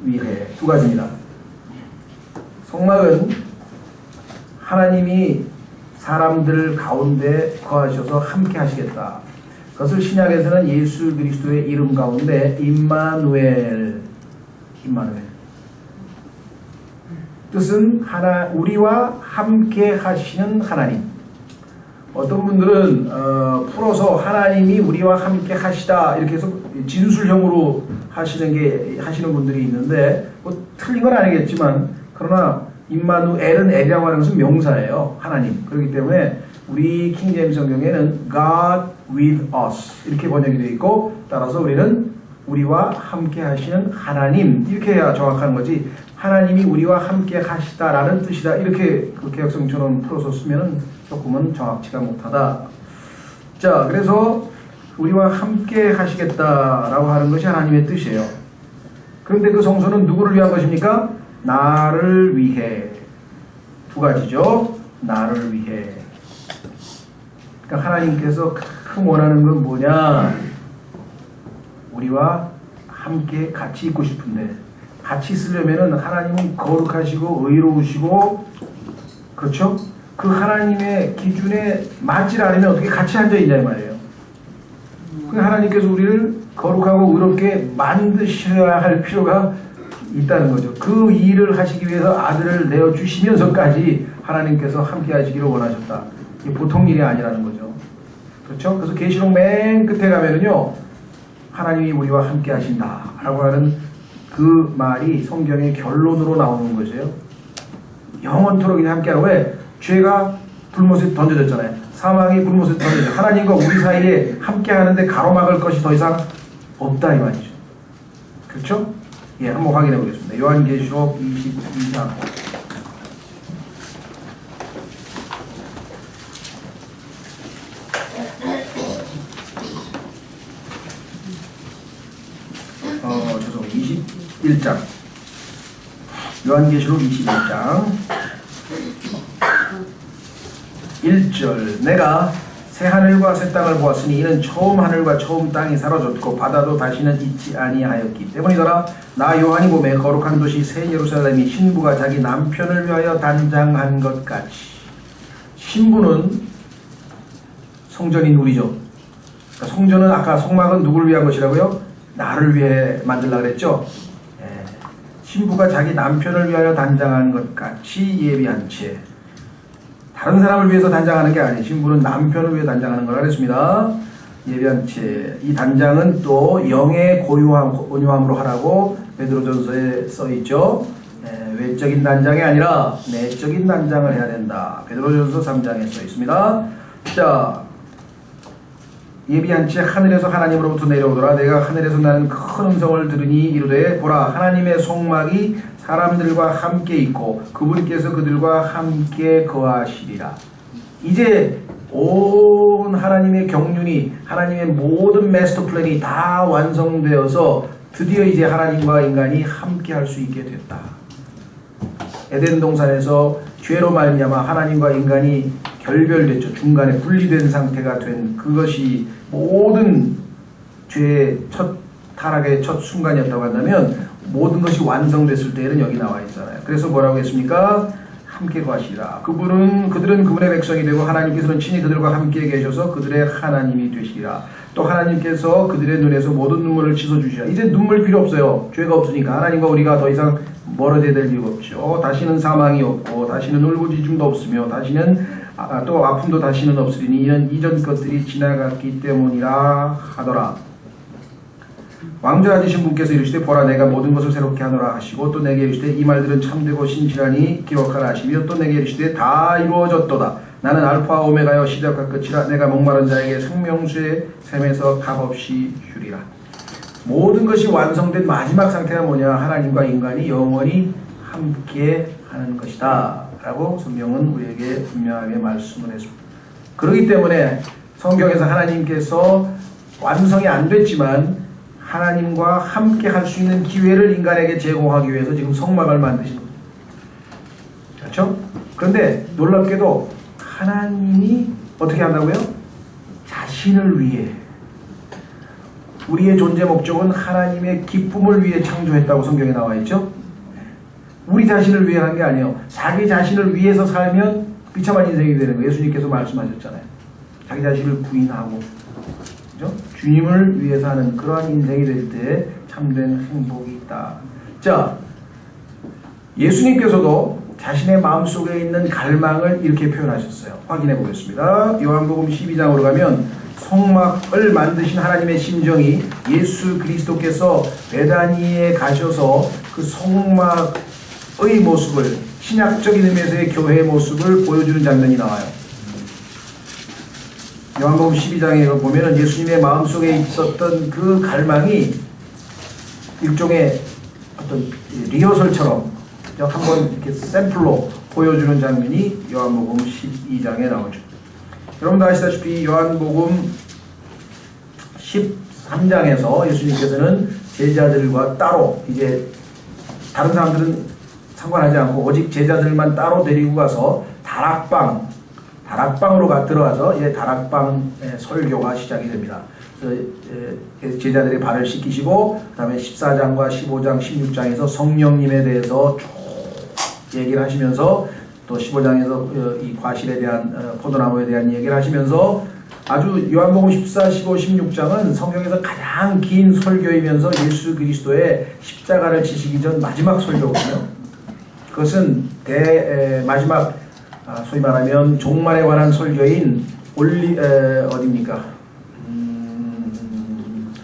위해. 두 가지입니다. 성막은 하나님이 사람들 가운데 거하셔서 함께 하시겠다. 그것을 신약에서는 예수 그리스도의 이름 가운데 임마누엘, 뜻은 우리와 함께 하시는 하나님. 어떤 분들은 풀어서 하나님이 우리와 함께 하시다 이렇게 해서 진술형으로 하시는 분들이 있는데, 뭐 틀린 건 아니겠지만, 그러나 임마누엘은 엘이라고 하는 것은 명사예요. 하나님. 그렇기 때문에 우리 킹제임스 성경에는 God with us 이렇게 번역이 되어 있고, 따라서 우리는 우리와 함께 하시는 하나님 이렇게 해야 정확한 거지, 하나님이 우리와 함께 하시다라는 뜻이다 이렇게 그 개혁성처럼 풀어서 쓰면 조금은 정확치가 못하다. 자, 그래서 우리와 함께 하시겠다라고 하는 것이 하나님의 뜻이에요. 그런데 그 성소는 누구를 위한 것입니까? 나를 위해. 두 가지죠. 나를 위해. 그러니까 하나님께서 가장 원하는 건 뭐냐, 우리와 함께 같이 있고 싶은데, 같이 있으려면은 하나님은 거룩하시고 의로우시고, 그렇죠? 그 하나님의 기준에 맞지 않으면 어떻게 같이 앉아있냐 이 말이에요. 그 하나님께서 우리를 거룩하고 의롭게 만드셔야 할 필요가 있다는 거죠. 그 일을 하시기 위해서 아들을 내어주시면서까지 하나님께서 함께 하시기를 원하셨다. 이게 보통 일이 아니라는 거죠. 그렇죠? 그래서 계시록 맨 끝에 가면은요, 하나님이 우리와 함께 하신다라고 하는 그 말이 성경의 결론으로 나오는 거죠. 영원토록 함께하고. 왜? 죄가 불못에 던져졌잖아요. 사망이 불못에 던져졌죠. 하나님과 우리 사이에 함께하는데 가로막을 것이 더 이상 없다 이 말이죠. 그렇죠? 예, 한번 확인해 보겠습니다. 요한계시록 22장. 죄송해요. 21장. 요한계시록 21장 1절. 내가 새 하늘과 새 땅을 보았으니 이는 처음 하늘과 처음 땅이 사라졌고 바다도 다시는 있지 아니하였기 때문이더라. 나 요한이 보매 거룩한 도시 새 예루살렘이 신부가 자기 남편을 위하여 단장한 것 같이. 신부는 성전인 우리죠. 그러니까 성전은 아까 성막은 누구를 위한 것이라고요? 나를 위해 만들라 그랬죠. 신부가 자기 남편을 위하여 단장한 것 같이 예비한 채. 다른 사람을 위해서 단장하는 게 아니에요. 신부는 남편을 위해 단장하는 거라 그랬습니다. 예비한 채. 이 단장은 또 영의 온유함으로 하라고 베드로전서에 써있죠. 외적인 단장이 아니라 내적인 단장을 해야 된다. 베드로전서 3장에 써 있습니다. 자, 예비한 채 하늘에서 하나님으로부터 내려오더라. 내가 하늘에서 나는 큰 음성을 들으니 이르되 보라 하나님의 성막이 사람들과 함께 있고 그분께서 그들과 함께 거하시리라. 이제 온 하나님의 경륜이 하나님의 모든 마스터 플랜이 다 완성되어서 드디어 이제 하나님과 인간이 함께 할 수 있게 됐다. 에덴 동산에서 죄로 말미암아 하나님과 인간이 결별됐죠. 중간에 분리된 상태가 된 그것이 모든 죄의 첫 타락의 첫 순간이었다고 한다면 모든 것이 완성됐을 때에는 여기 나와 있잖아요. 그래서 뭐라고 했습니까? 함께 거하시리라. 그들은 그분의 백성이 되고 하나님께서는 친히 그들과 함께 계셔서 그들의 하나님이 되시리라. 또 하나님께서 그들의 눈에서 모든 눈물을 씻어주시라. 이제 눈물 필요 없어요. 죄가 없으니까 하나님과 우리가 더 이상 멀어져야 될 이유가 없죠. 다시는 사망이 없고 다시는 울부짖음도 없으며 다시는 또 아픔도 다시는 없으리니 이는 이전 것들이 지나갔기 때문이라 하더라. 왕좌 되신 분께서 이르시되 보라 내가 모든 것을 새롭게 하노라 하시고 또 내게 이르시되 이 말들은 참되고 신실하니 기록하라 하시며 또 내게 이르시되 다 이루어졌도다. 나는 알파와 오메가여 시작과 끝이라. 내가 목마른 자에게 생명수의 샘에서 값없이 주리라. 모든 것이 완성된 마지막 상태가 뭐냐? 하나님과 인간이 영원히 함께 하는 것이다 라고 성경은 우리에게 분명하게 말씀을 했습니다. 그렇기 때문에 성경에서 하나님께서 완성이 안 됐지만 하나님과 함께 할 수 있는 기회를 인간에게 제공하기 위해서 지금 성막을 만드신 겁니다. 그렇죠? 그런데 놀랍게도 하나님이 어떻게 한다고요? 자신을 위해, 우리의 존재 목적은 하나님의 기쁨을 위해 창조했다고 성경에 나와 있죠? 우리 자신을 위해 한 게 아니에요. 자기 자신을 위해서 살면 비참한 인생이 되는 거예요. 예수님께서 말씀하셨잖아요. 자기 자신을 부인하고, 그죠? 주님을 위해서 하는 그러한 인생이 될 때 참된 행복이 있다. 자, 예수님께서도 자신의 마음속에 있는 갈망을 이렇게 표현하셨어요. 확인해 보겠습니다. 요한복음 12장으로 가면 성막을 만드신 하나님의 심정이 예수 그리스도께서 베다니에 가셔서 그 성막의 모습을, 신약적인 의미에서의 교회의 모습을 보여주는 장면이 나와요. 요한복음 12장에 보면은 예수님의 마음속에 있었던 그 갈망이 일종의 어떤 리허설처럼 한번 이렇게 샘플로 보여주는 장면이 요한복음 12장에 나오죠. 여러분도 아시다시피 요한복음 13장에서 예수님께서는 제자들과 따로, 이제 다른 사람들은 상관하지 않고 오직 제자들만 따로 데리고 가서 다락방으로 들어가서 이제 다락방 설교가 시작이 됩니다. 그래서 제자들의 발을 씻기시고 그 다음에 14장과 15장, 16장에서 성령님에 대해서 쭉 얘기를 하시면서 또 15장에서 이 과실에 대한 포도나무에 대한 얘기를 하시면서 아주 요한복음 14, 15, 16장은 성경에서 가장 긴 설교이면서 예수 그리스도의 십자가를 지시기 전 마지막 설교거든요. 그것은 마지막 소위 말하면 종말에 관한 설교인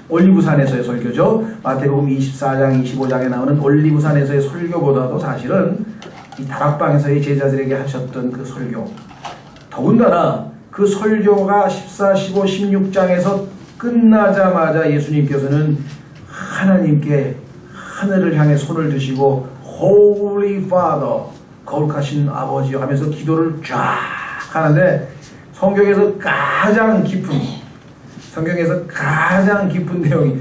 올리브산에서의 설교죠. 마태복음 24장, 25장에 나오는 올리브산에서의 설교보다도 사실은 이 다락방에서의 제자들에게 하셨던 그 설교, 더군다나 그 설교가 14, 15, 16장에서 끝나자마자 예수님께서는 하나님께 하늘을 향해 손을 드시고 Holy Father, 거룩하신 아버지 하면서 기도를 쫙 하는데 성경에서 가장 깊은 내용이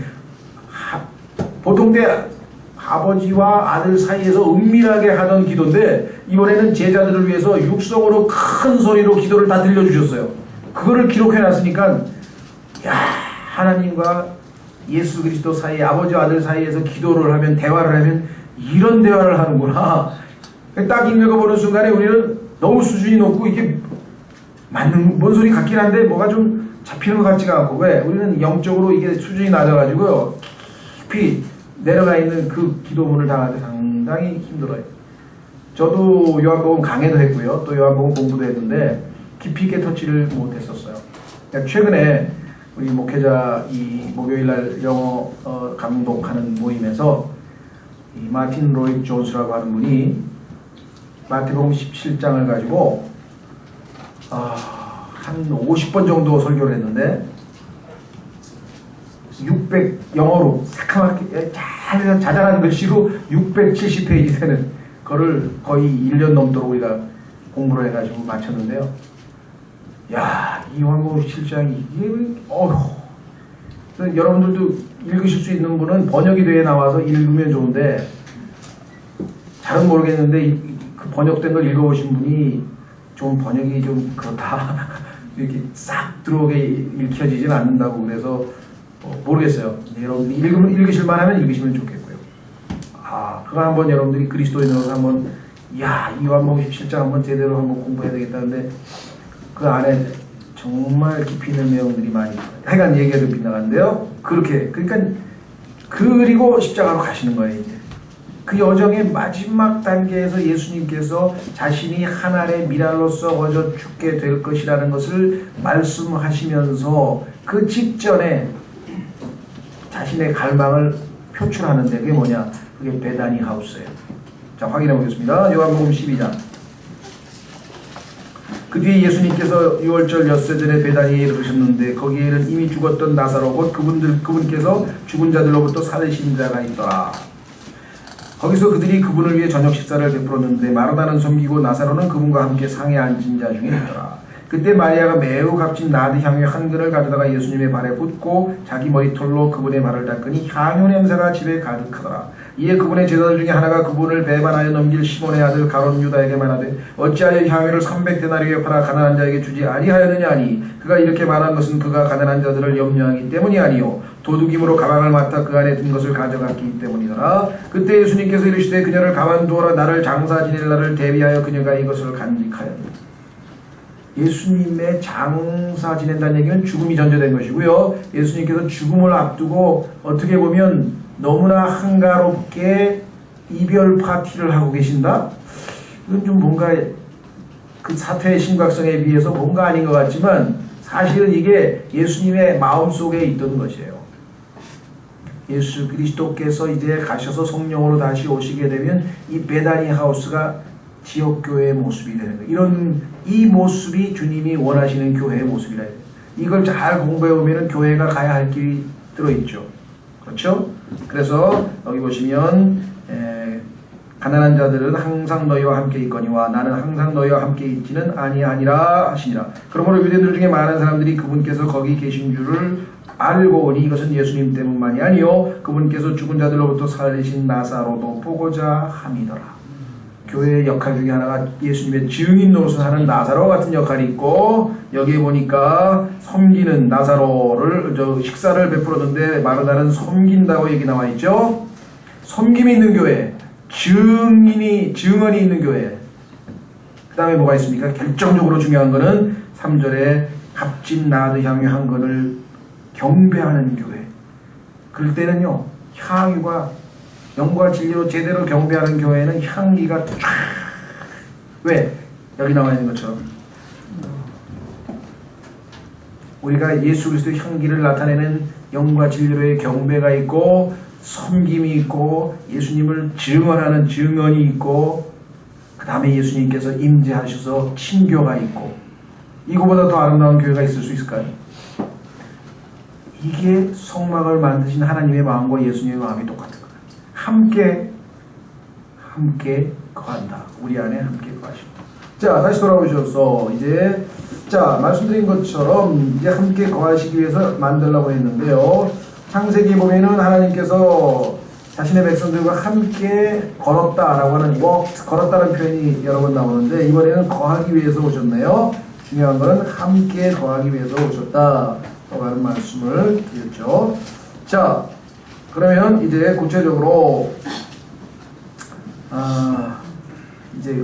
보통 때 아버지와 아들 사이에서 은밀하게 하던 기도인데 이번에는 제자들을 위해서 육성으로 큰 소리로 기도를 다 들려주셨어요. 그거를 기록해놨으니까 하나님과 예수 그리스도 사이, 아버지와 아들 사이에서 기도를 하면, 대화를 하면 이런 대화를 하는구나. 딱 읽어보는 순간에 우리는 너무 수준이 높고 이게 맞는 뭔 소리 같긴 한데 뭐가 좀 잡히는 것 같지가 않고, 왜? 우리는 영적으로 이게 수준이 낮아가지고요 깊이 내려가 있는 그 기도문을 당할 때 상당히 힘들어요. 저도 요한복음 강해도 했고요, 또 요한복음 공부도 했는데 깊이 있게 터치를 못했었어요. 최근에 우리 목회자 이 목요일날 영어 감독하는 모임에서 이 마틴 로이드 존스라고 하는 분이 마태복음 17장을 가지고 한 50번 정도 설교를 했는데 영어로 새카맣게 잘 자잘한 글씨로 670페이지 되는 거를 거의 1년 넘도록 우리가 공부를 해가지고 마쳤는데요. 야, 이 요한복음 17장이 이게 여러분들도 읽으실 수 있는 분은 번역이 되어 나와서 읽으면 좋은데 잘은 모르겠는데 그 번역된 걸 읽어보신 분이 좀 번역이 좀 그렇다 이렇게 싹 들어오게 읽혀지진 않는다고 그래서 모르겠어요. 여러분들이 읽으실 만하면 읽으시면 좋겠고요. 그거 한번 여러분들이 그리스도인으로서 한번 이 요한복음 17장 한번 제대로 한번 공부해야 되겠다는데 그 안에 정말 깊이 있는 내용들이 많이 하여간 얘기가 좀 빗나가는데요. 그러니까 그리고 십자가로 가시는 거예요. 이제 그 여정의 마지막 단계에서 예수님께서 자신이 하늘의 미랄로서 거저 죽게 될 것이라는 것을 말씀하시면서 그 직전에 자신의 갈망을 표출하는데 그게 뭐냐? 그게 베다니 하우스예요. 자, 확인해 보겠습니다. 요한복음 12장. 그 뒤에 예수님께서 6월절 엿새 전에 베다니에 이르셨는데 거기에는 이미 죽었던 나사로 곧 그분께서 죽은 자들로부터 살리신 자가 있더라. 거기서 그들이 그분을 위해 저녁 식사를 베풀었는데 마르다는 섬기고 나사로는 그분과 함께 상에 앉은 자 중에 있더라. 그때 마리아가 매우 값진 나드 향유 한 근을 가져다가 예수님의 발에 붓고 자기 머리털로 그분의 발을 닦으니 향유 냄새가 집에 가득하더라. 이에 그분의 제자들 중에 하나가 그분을 배반하여 넘길 시몬의 아들 가룟 유다에게 말하되 어찌하여 향유를 300데나리오에 팔아 가난한 자에게 주지 아니하였느냐 하니 그가 이렇게 말한 것은 그가 가난한 자들을 염려하기 때문이 아니요 도둑임으로 가방을 맡아 그 안에 든 것을 가져갔기 때문이더라. 그때 예수님께서 이르시되 그녀를 가만두어라. 나를 장사 지낼 날을 대비하여 그녀가 이것을 간직하였느니라. 예수님의 장사 지낸다는 얘기는 죽음이 전제된 것이고요. 예수님께서 죽음을 앞두고 어떻게 보면 너무나 한가롭게 이별 파티를 하고 계신다? 이건 좀 뭔가 그 사태의 심각성에 비해서 뭔가 아닌 것 같지만 사실은 이게 예수님의 마음속에 있던 것이에요. 예수 그리스도께서 이제 가셔서 성령으로 다시 오시게 되면 이 베다니 하우스가 지역교회의 모습이 되는 거예요. 이 모습이 주님이 원하시는 교회의 모습이라 해요. 이걸 잘 공부해 보면 교회가 가야 할 길이 들어있죠. 그렇죠? 그래서 여기 보시면 가난한 자들은 항상 너희와 함께 있거니와 나는 항상 너희와 함께 있지는 아니하니라 하시니라. 그러므로 유대인들 중에 많은 사람들이 그분께서 거기 계신 줄을 알고 오니 이것은 예수님 때문만이 아니요 그분께서 죽은 자들로부터 살리신 나사로도 보고자 함이더라. 교회의 역할 중에 하나가 예수님의 증인 노릇을 하는 나사로 같은 역할이 있고 여기에 보니까 섬기는 나사로를 식사를 베풀었는데 마르다는 섬긴다고 얘기 나와 있죠. 섬김이 있는 교회, 증언이 있는 교회. 그 다음에 뭐가 있습니까? 결정적으로 중요한 거는 3절에 값진 나드 향유 한 건을 경배하는 교회. 그럴 때는요 향유가 영과 진리로 제대로 경배하는 교회는 향기가 쫙 왜? 여기 나와 있는 것처럼 우리가 예수 그리스도의 향기를 나타내는 영과 진리로의 경배가 있고 섬김이 있고 예수님을 증언하는 증언이 있고 그 다음에 예수님께서 임재하셔서 친교가 있고 이거보다 더 아름다운 교회가 있을 수 있을까요? 이게 성막을 만드신 하나님의 마음과 예수님의 마음이 똑같은 거예요. 함께 거한다. 우리 안에 함께 거하십니다. 자, 다시 돌아오셔서 이제 말씀드린 것처럼 이제 함께 거하시기 위해서 만들려고 했는데요. 창세기 보면은 하나님께서 자신의 백성들과 함께 걸었다라고 하는 걸었다는 표현이 여러 번 나오는데 이번에는 거하기 위해서 오셨네요. 중요한 것은 함께 거하기 위해서 오셨다라고 하는 말씀을 드렸죠. 자, 그러면 이제 구체적으로 이제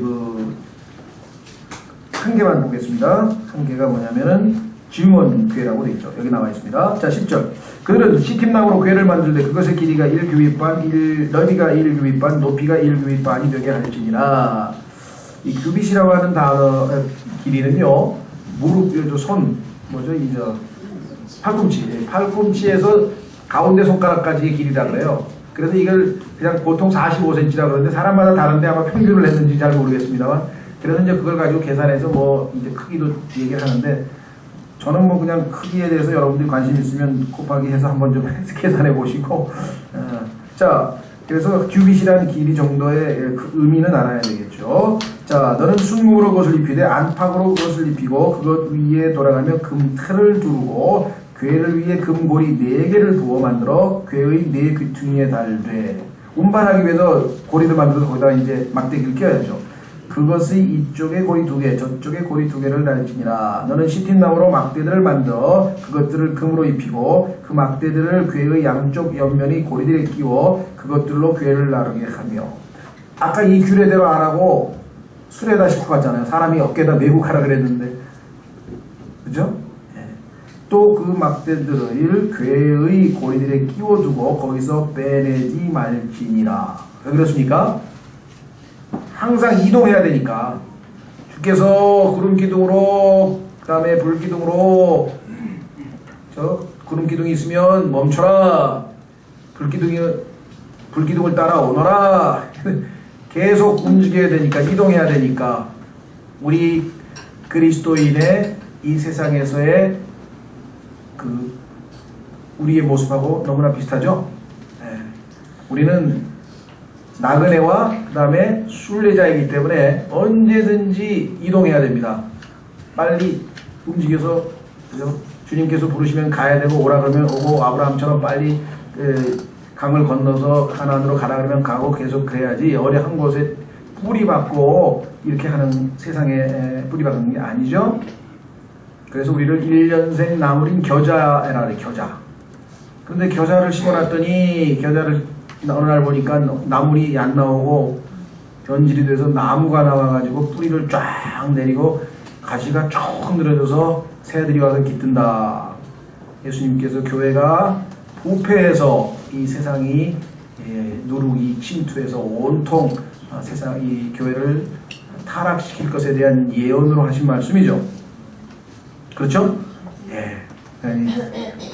한 개만 보겠습니다. 한 개가 뭐냐면은 증언교회라고 되어 있죠. 여기 나와 있습니다. 자, 10절. 그들은 시팀나무로 교회를 만들되 그것의 길이가 1규빗반, 넓이가 1규빗반, 높이가 1규빗반이 되게 할지니라. 이 규빗이라고 하는 단어 길이는요, 무릎, 손, 팔꿈치. 팔꿈치에서 가운데 손가락까지의 길이라 그래요. 그래서 이걸 그냥 보통 45cm라 그러는데 사람마다 다른데 아마 평균을 했는지 잘 모르겠습니다만 그래서 이제 그걸 가지고 계산해서 뭐 이제 크기도 얘기를 하는데 저는 뭐 그냥 크기에 대해서 여러분들이 관심 있으면 곱하기 해서 한번 좀 계산해 보시고 자 그래서 규빗이라는 길이 정도의 그 의미는 알아야 되겠죠. 자 너는 순금으로 그것을 입히되 안팎으로 그것을 입히고 그것 위에 돌아가며 금틀을 두르고 궤를 위해 금고리 4개를 부어 만들어 궤의 4 귀퉁이에 달되 운반하기 위해서 고리를 만들어서 거기다 이제 막대기를 껴야죠. 그것의 이쪽에 고리 2개 저쪽에 고리 2개를 달지니라. 너는 시틴나무로 막대들을 만들어 그것들을 금으로 입히고 그 막대들을 궤의 양쪽 옆면의 고리들에 끼워 그것들로 궤를 나르게 하며 아까 이 규례대로 안 하고 수레다 싣고 갔잖아요. 사람이 어깨에다 메고 가라 그랬는데 그죠? 또 그 막대들을 궤의 고리들에 끼워두고 거기서 빼내지 말지니라. 왜 그렇습니까? 항상 이동해야 되니까 주께서 구름기둥으로 그 다음에 불기둥으로 저 구름기둥이 있으면 멈춰라 불기둥을 따라 오너라 계속 움직여야 되니까 이동해야 되니까 우리 그리스도인의 이 세상에서의 그 우리의 모습하고 너무나 비슷하죠. 네. 우리는 나그네와 그 다음에 순례자이기 때문에 언제든지 이동해야 됩니다. 빨리 움직여서 그죠? 주님께서 부르시면 가야 되고 오라 그러면 오고 아브라함처럼 빨리 강을 건너서 가나안으로 가라 그러면 가고 계속 그래야지 어디 한 곳에 뿌리박고 이렇게 하는 세상에 뿌리박는 게 아니죠. 그래서 우리를 1년생 나물인 겨자라 그래. 겨자. 그런데 겨자를 심어놨더니 겨자를 어느 날 보니까 나물이 안 나오고 변질이 돼서 나무가 나와가지고 뿌리를 쫙 내리고 가지가 쭉 늘어져서 새들이 와서 깃든다. 예수님께서 교회가 부패해서 이 세상이 누룩이 침투해서 온통 세상 이 교회를 타락시킬 것에 대한 예언으로 하신 말씀이죠. 그렇죠? 예.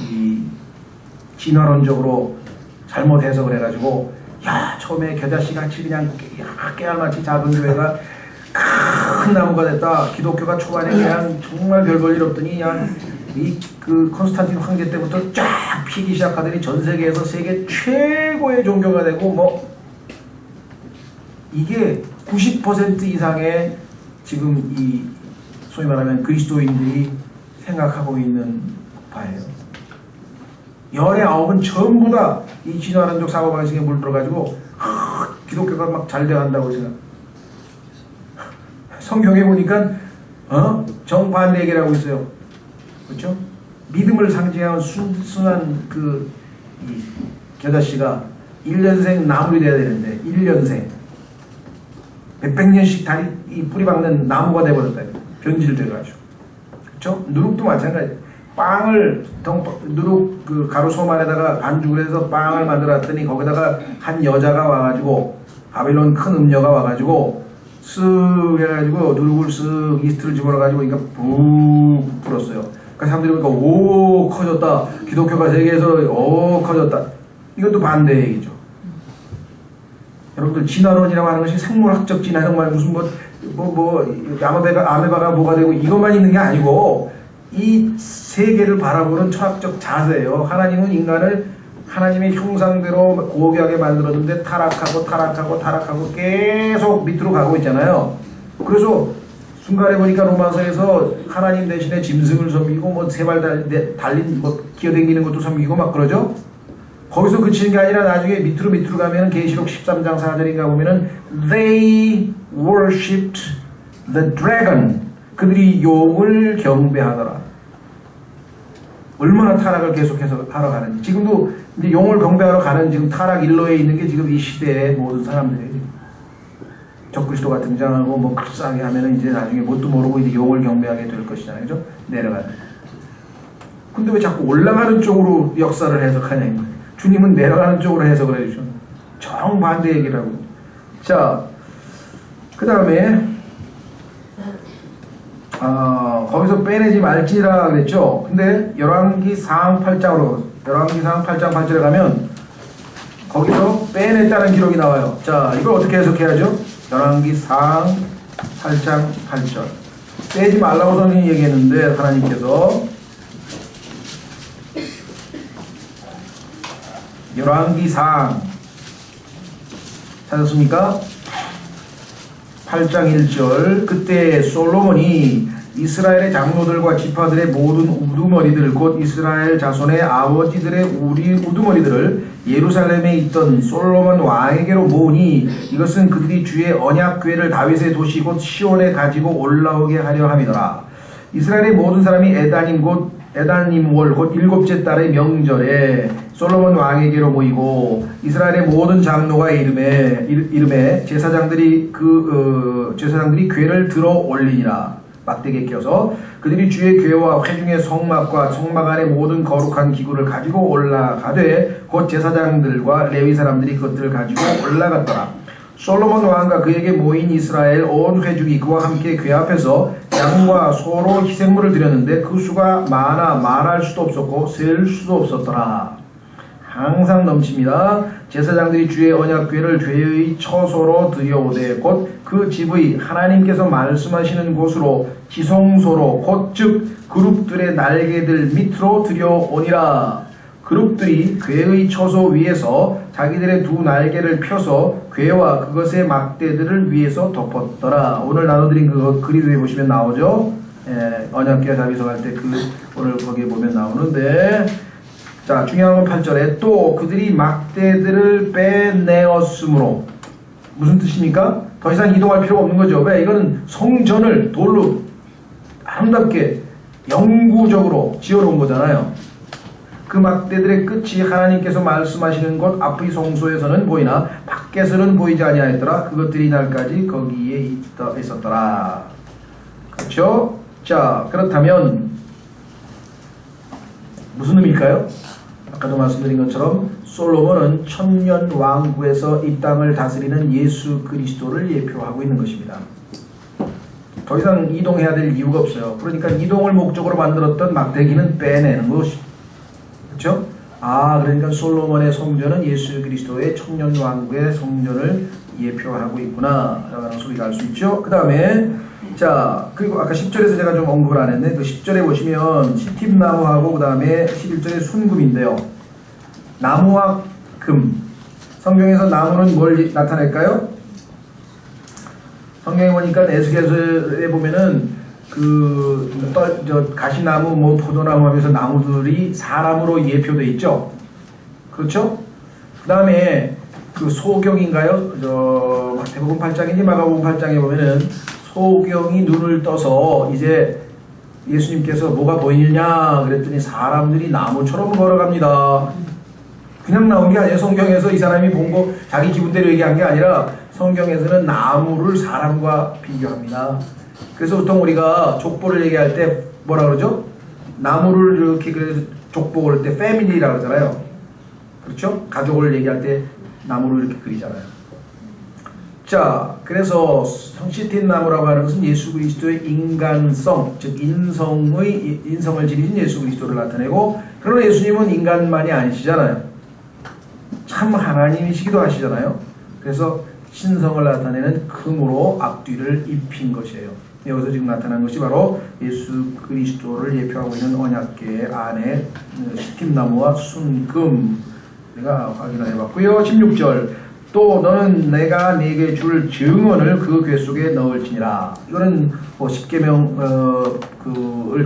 이 진화론적으로 잘못 해석을 해가지고 야 처음에 겨자씨 같이 그냥 깨알같이 작은 교회가 큰 나무가 됐다. 기독교가 초반에 그냥 정말 별 볼 일 없더니 그냥 그 콘스탄틴 황제 때부터 쫙 피기 시작하더니 전 세계에서 세계 최고의 종교가 되고 뭐 이게 90% 이상의 지금 이 소위 말하면 그리스도인들이 생각하고 있는 바예요. 열의 9은 전부 다 이 진화론적 사고방식에 물들어가지고 기독교가 막 잘 돼간다고 생각. 성경에 보니까 정반대 얘기를 하고 있어요. 그렇죠? 믿음을 상징하는 순수한 그 겨자씨가 1년생 나물이 돼야 되는데 1년생 몇백 년씩 다리 이 뿌리 박는 나무가 돼버렸다. 변질돼가지고. 그렇죠? 누룩도 마찬가지. 빵을 누룩 그 가루 소만에다가 반죽을 해서 빵을 만들었더니 거기다가 한 여자가 와가지고 바빌론 큰 음녀가 와가지고 쓱 해가지고 누룩을 쓱 이스트를 집어넣어가지고 그러니까 푹 불었어요. 그러니까 사람들이 보니까 오 커졌다. 기독교가 세계에서 오 커졌다. 이것도 반대 얘기죠. 여러분들 진화론이라고 하는 것이 생물학적 진화 이런 말 무슨 아메바가 뭐가 되고 이것만 있는 게 아니고 이 세계를 바라보는 철학적 자세예요. 하나님은 인간을 하나님의 형상대로 고귀하게 만들었는데 타락하고 계속 밑으로 가고 있잖아요. 그래서 순간에 보니까 로마서에서 하나님 대신에 짐승을 섬기고 뭐 세발 달린 뭐 기어다니는 것도 섬기고 막 그러죠. 거기서 그치는 게 아니라 나중에 밑으로 가면은 계시록 13장 4절인가 보면은 they worshipped the dragon. 그들이 용을 경배하더라. 얼마나 타락을 계속해서 하러 가는지. 지금도 이제 용을 경배하러 가는 지금 타락 일로에 있는 게 지금 이 시대의 모든 사람들이에요. 적그리스도가 등장하고 뭐 불쌍하게 하면은 이제 나중에 뭣도 모르고 이제 용을 경배하게 될 것이잖아요. 그죠? 내려가는. 근데 왜 자꾸 올라가는 쪽으로 역사를 해석하냐, 이 말이에요. 주님은 내려가는 쪽으로 해석을 해주죠. 정반대 얘기를 하고. 자, 그 다음에 거기서 빼내지 말지라 그랬죠. 근데 열왕기 상하 8장으로 열왕기 상하 8장 8절에 가면 거기서 빼냈다는 기록이 나와요. 자, 이걸 어떻게 해석해야죠? 열왕기 4장 8장 8절. 빼지 말라고 성경이 얘기했는데 하나님께서 열왕기 4장 찾았습니까? 8장 1절. 그때 솔로몬이 이스라엘의 장로들과 지파들의 모든 우두머리들 곧 이스라엘 자손의 아버지들의 우두머리들을 예루살렘에 있던 솔로몬 왕에게로 모으니 이것은 그들이 주의 언약궤를 다윗의 도시 곧 시온에 가지고 올라오게 하려 함이더라. 이스라엘의 모든 사람이 에다님월 곧 일곱째 달의 명절에 솔로몬 왕에게로 모이고 이스라엘의 모든 장로가 이름에 제사장들이 제사장들이 궤를 들어 올리니라. 막대기에 껴서 그들이 주의 궤와 회중의 성막과 성막 안의 모든 거룩한 기구를 가지고 올라가되 곧 제사장들과 레위 사람들이 그것들을 가지고 올라갔더라. 솔로몬 왕과 그에게 모인 이스라엘 온 회중이 그와 함께 궤 앞에서 양과 소로 희생물을 드렸는데 그 수가 많아 말할 수도 없었고 셀 수도 없었더라. 항상 넘칩니다. 제사장들이 주의 언약궤를 죄의 처소로 들여오되 곧 그 집의 하나님께서 말씀하시는 곳으로 지성소로 곧 즉 그룹들의 날개들 밑으로 들여오니라. 그룹들이 궤의 처소 위에서 자기들의 두 날개를 펴서 궤와 그것의 막대들을 위에서 덮었더라. 오늘 나눠드린 그 그리드에 보시면 나오죠. 언약궤 자비석 할 때 오늘 거기에 보면 나오는데, 자, 중요한 건 8절에 또 그들이 막대들을 빼내었으므로 무슨 뜻입니까? 더 이상 이동할 필요가 없는 거죠. 왜? 이거는 성전을 돌로 아름답게 영구적으로 지어놓은 거잖아요. 그 막대들의 끝이 하나님께서 말씀하시는 곳 앞의 성소에서는 보이나 밖에서는 보이지 아니하였더라. 그것들이 이날까지 거기에 있었더라. 그렇죠? 자, 그렇다면 무슨 의미일까요? 아까도 말씀드린 것처럼 솔로몬은 천년 왕국에서 이 땅을 다스리는 예수 그리스도를 예표하고 있는 것입니다. 더 이상 이동해야 될 이유가 없어요. 그러니까 이동을 목적으로 만들었던 막대기는 빼내는 것입니다. 그렇죠? 그러니까 솔로몬의 성전은 예수 그리스도의 천년 왕국의 성전을 예표하고 있구나 라는 소리가 알 수 있죠. 그 다음에 자, 그리고 아까 10절에서 제가 좀 언급을 안 했네. 그 10절에 보시면 시팀나무하고 그 다음에 11절에 순금인데요. 나무와 금. 성경에서 나무는 뭘 나타낼까요? 성경에 보니까 에스겔서에 보면은 가시나무, 뭐 포도나무 하면서 나무들이 사람으로 예표돼 있죠. 그렇죠? 그 다음에 그 소경인가요? 마태복음 8장인지 마가복음 8장에 보면은 소경이 눈을 떠서 이제 예수님께서 뭐가 보이느냐 그랬더니 사람들이 나무처럼 걸어갑니다. 그냥 나온 게 아니에요. 성경에서 이 사람이 본 거 자기 기분대로 얘기한 게 아니라 성경에서는 나무를 사람과 비교합니다. 그래서 보통 우리가 족보를 얘기할 때 뭐라 그러죠? 나무를 이렇게 족보 그럴 때 패밀리라고 그러잖아요. 그렇죠? 가족을 얘기할 때 나무를 이렇게 그리잖아요. 자, 그래서 시팀나무라고 하는 것은 예수 그리스도의 인간성, 즉 인성을 지니신 예수 그리스도를 나타내고, 그러나 예수님은 인간만이 아니시잖아요. 참 하나님이시기도 하시잖아요. 그래서 신성을 나타내는 금으로 앞뒤를 입힌 것이에요. 여기서 지금 나타난 것이 바로 예수 그리스도를 예표하고 있는 언약궤 안에 시팀나무와 순금, 우리가 확인을 해봤고요. 16절 또 너는 내가 네게 줄 증언을 그 궤 속에 넣을지니라. 이거는 뭐 십계명을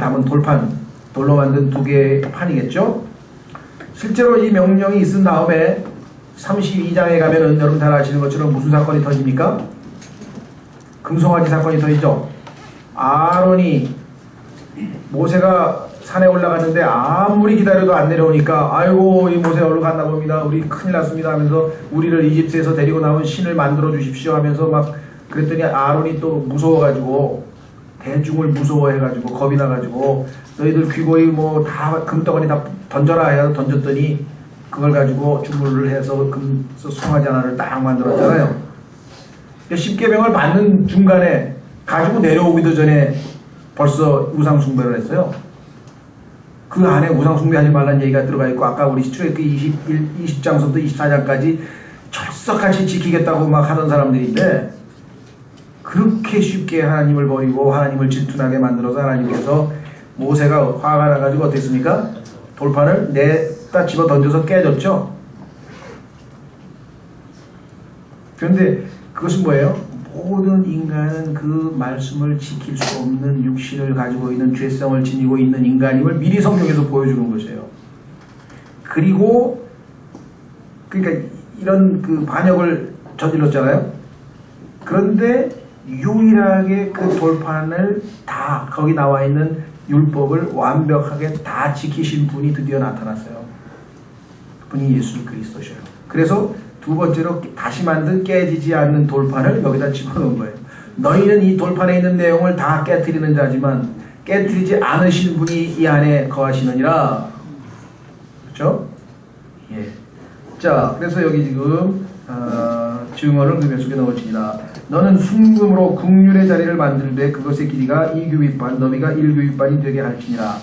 담은 돌판, 돌로 만든 두 개의 판이겠죠. 실제로 이 명령이 있은 다음에 32장에 가면은 여러분 잘 아시는 것처럼 무슨 사건이 터집니까? 금송아지 사건이 터지죠. 아론이 모세가 산에 올라갔는데 아무리 기다려도 안 내려오니까 아이고 이 모세 얼른 갔나 봅니다. 우리 큰일 났습니다 하면서 우리를 이집트에서 데리고 나온 신을 만들어 주십시오 하면서 막 그랬더니 아론이 또 무서워가지고 대중을 무서워해가지고 겁이 나가지고 너희들 귀고이 뭐 다 금덩어리 다 던져라 해서 던졌더니 그걸 가지고 주물을 해서 송아지 하나를 딱 만들었잖아요. 십계명을 받는 중간에 가지고 내려오기도 전에 벌써 우상 숭배를 했어요. 그 안에 우상 숭배하지 말라는 얘기가 들어가 있고 아까 우리 출애굽기 20장부터 24장까지 철석같이 지키겠다고 막 하던 사람들인데 그렇게 쉽게 하나님을 버리고 하나님을 질투나게 만들어서 하나님께서 모세가 화가 나가지고 어땠습니까? 돌판을 냈다 집어 던져서 깨졌죠. 그런데 그것은 뭐예요? 모든 인간은 그 말씀을 지킬 수 없는 육신을 가지고 있는 죄성을 지니고 있는 인간임을 미리 성경에서 보여주는 것이에요. 그리고 그러니까 이런 그 반역을 저질렀잖아요. 그런데 유일하게 그 돌판을 다 거기 나와 있는 율법을 완벽하게 다 지키신 분이 드디어 나타났어요. 그분이 예수 그리스도셔요. 그래서 두 번째로 다시 만든 깨지지 않는 돌판을 여기다 집어넣은 거예요. 너희는 이 돌판에 있는 내용을 다 깨트리는 자지만 깨트리지 않으신 분이 이 안에 거하시느니라. 그렇죠? 예. 자, 그래서 여기 지금 증언을 그 몇 속에 넣을지니라. 너는 순금으로 국률의 자리를 만들되 그것의 길이가 2규빗반 너비가 1규빗반이 되게 할지니라.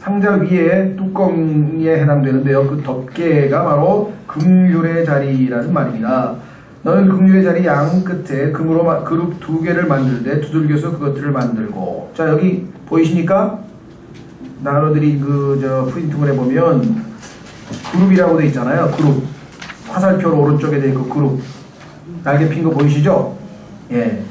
상자 위에 뚜껑에 해당되는데요. 그 덮개가 바로 긍휼의 자리라는 말입니다. 너는 긍휼의 자리 양 끝에 금으로 그룹 2개를 만들되 두들겨서 그것들을 만들고. 자, 여기 보이시니까? 나눠드린 프린트물에 보면 그룹이라고 돼 있잖아요. 그룹. 화살표로 오른쪽에 돼 있고 그룹. 날개 핀 거 보이시죠? 예.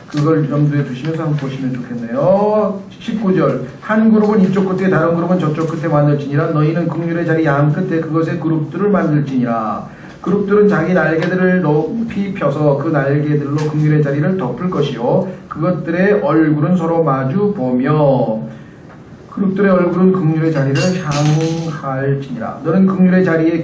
그걸 염두에 두시면서 한번 보시면 좋겠네요. 19절. 한 그룹은 이쪽 끝에 다른 그룹은 저쪽 끝에 만들지니라. 너희는 긍휼의 자리 양 끝에 그것의 그룹들을 만들지니라. 그룹들은 자기 날개들을 높이 펴서 그 날개들로 긍휼의 자리를 덮을 것이요 그것들의 얼굴은 서로 마주 보며 그룹들의 얼굴은 긍휼의 자리를 향할지니라. 너는 긍휼의 자리를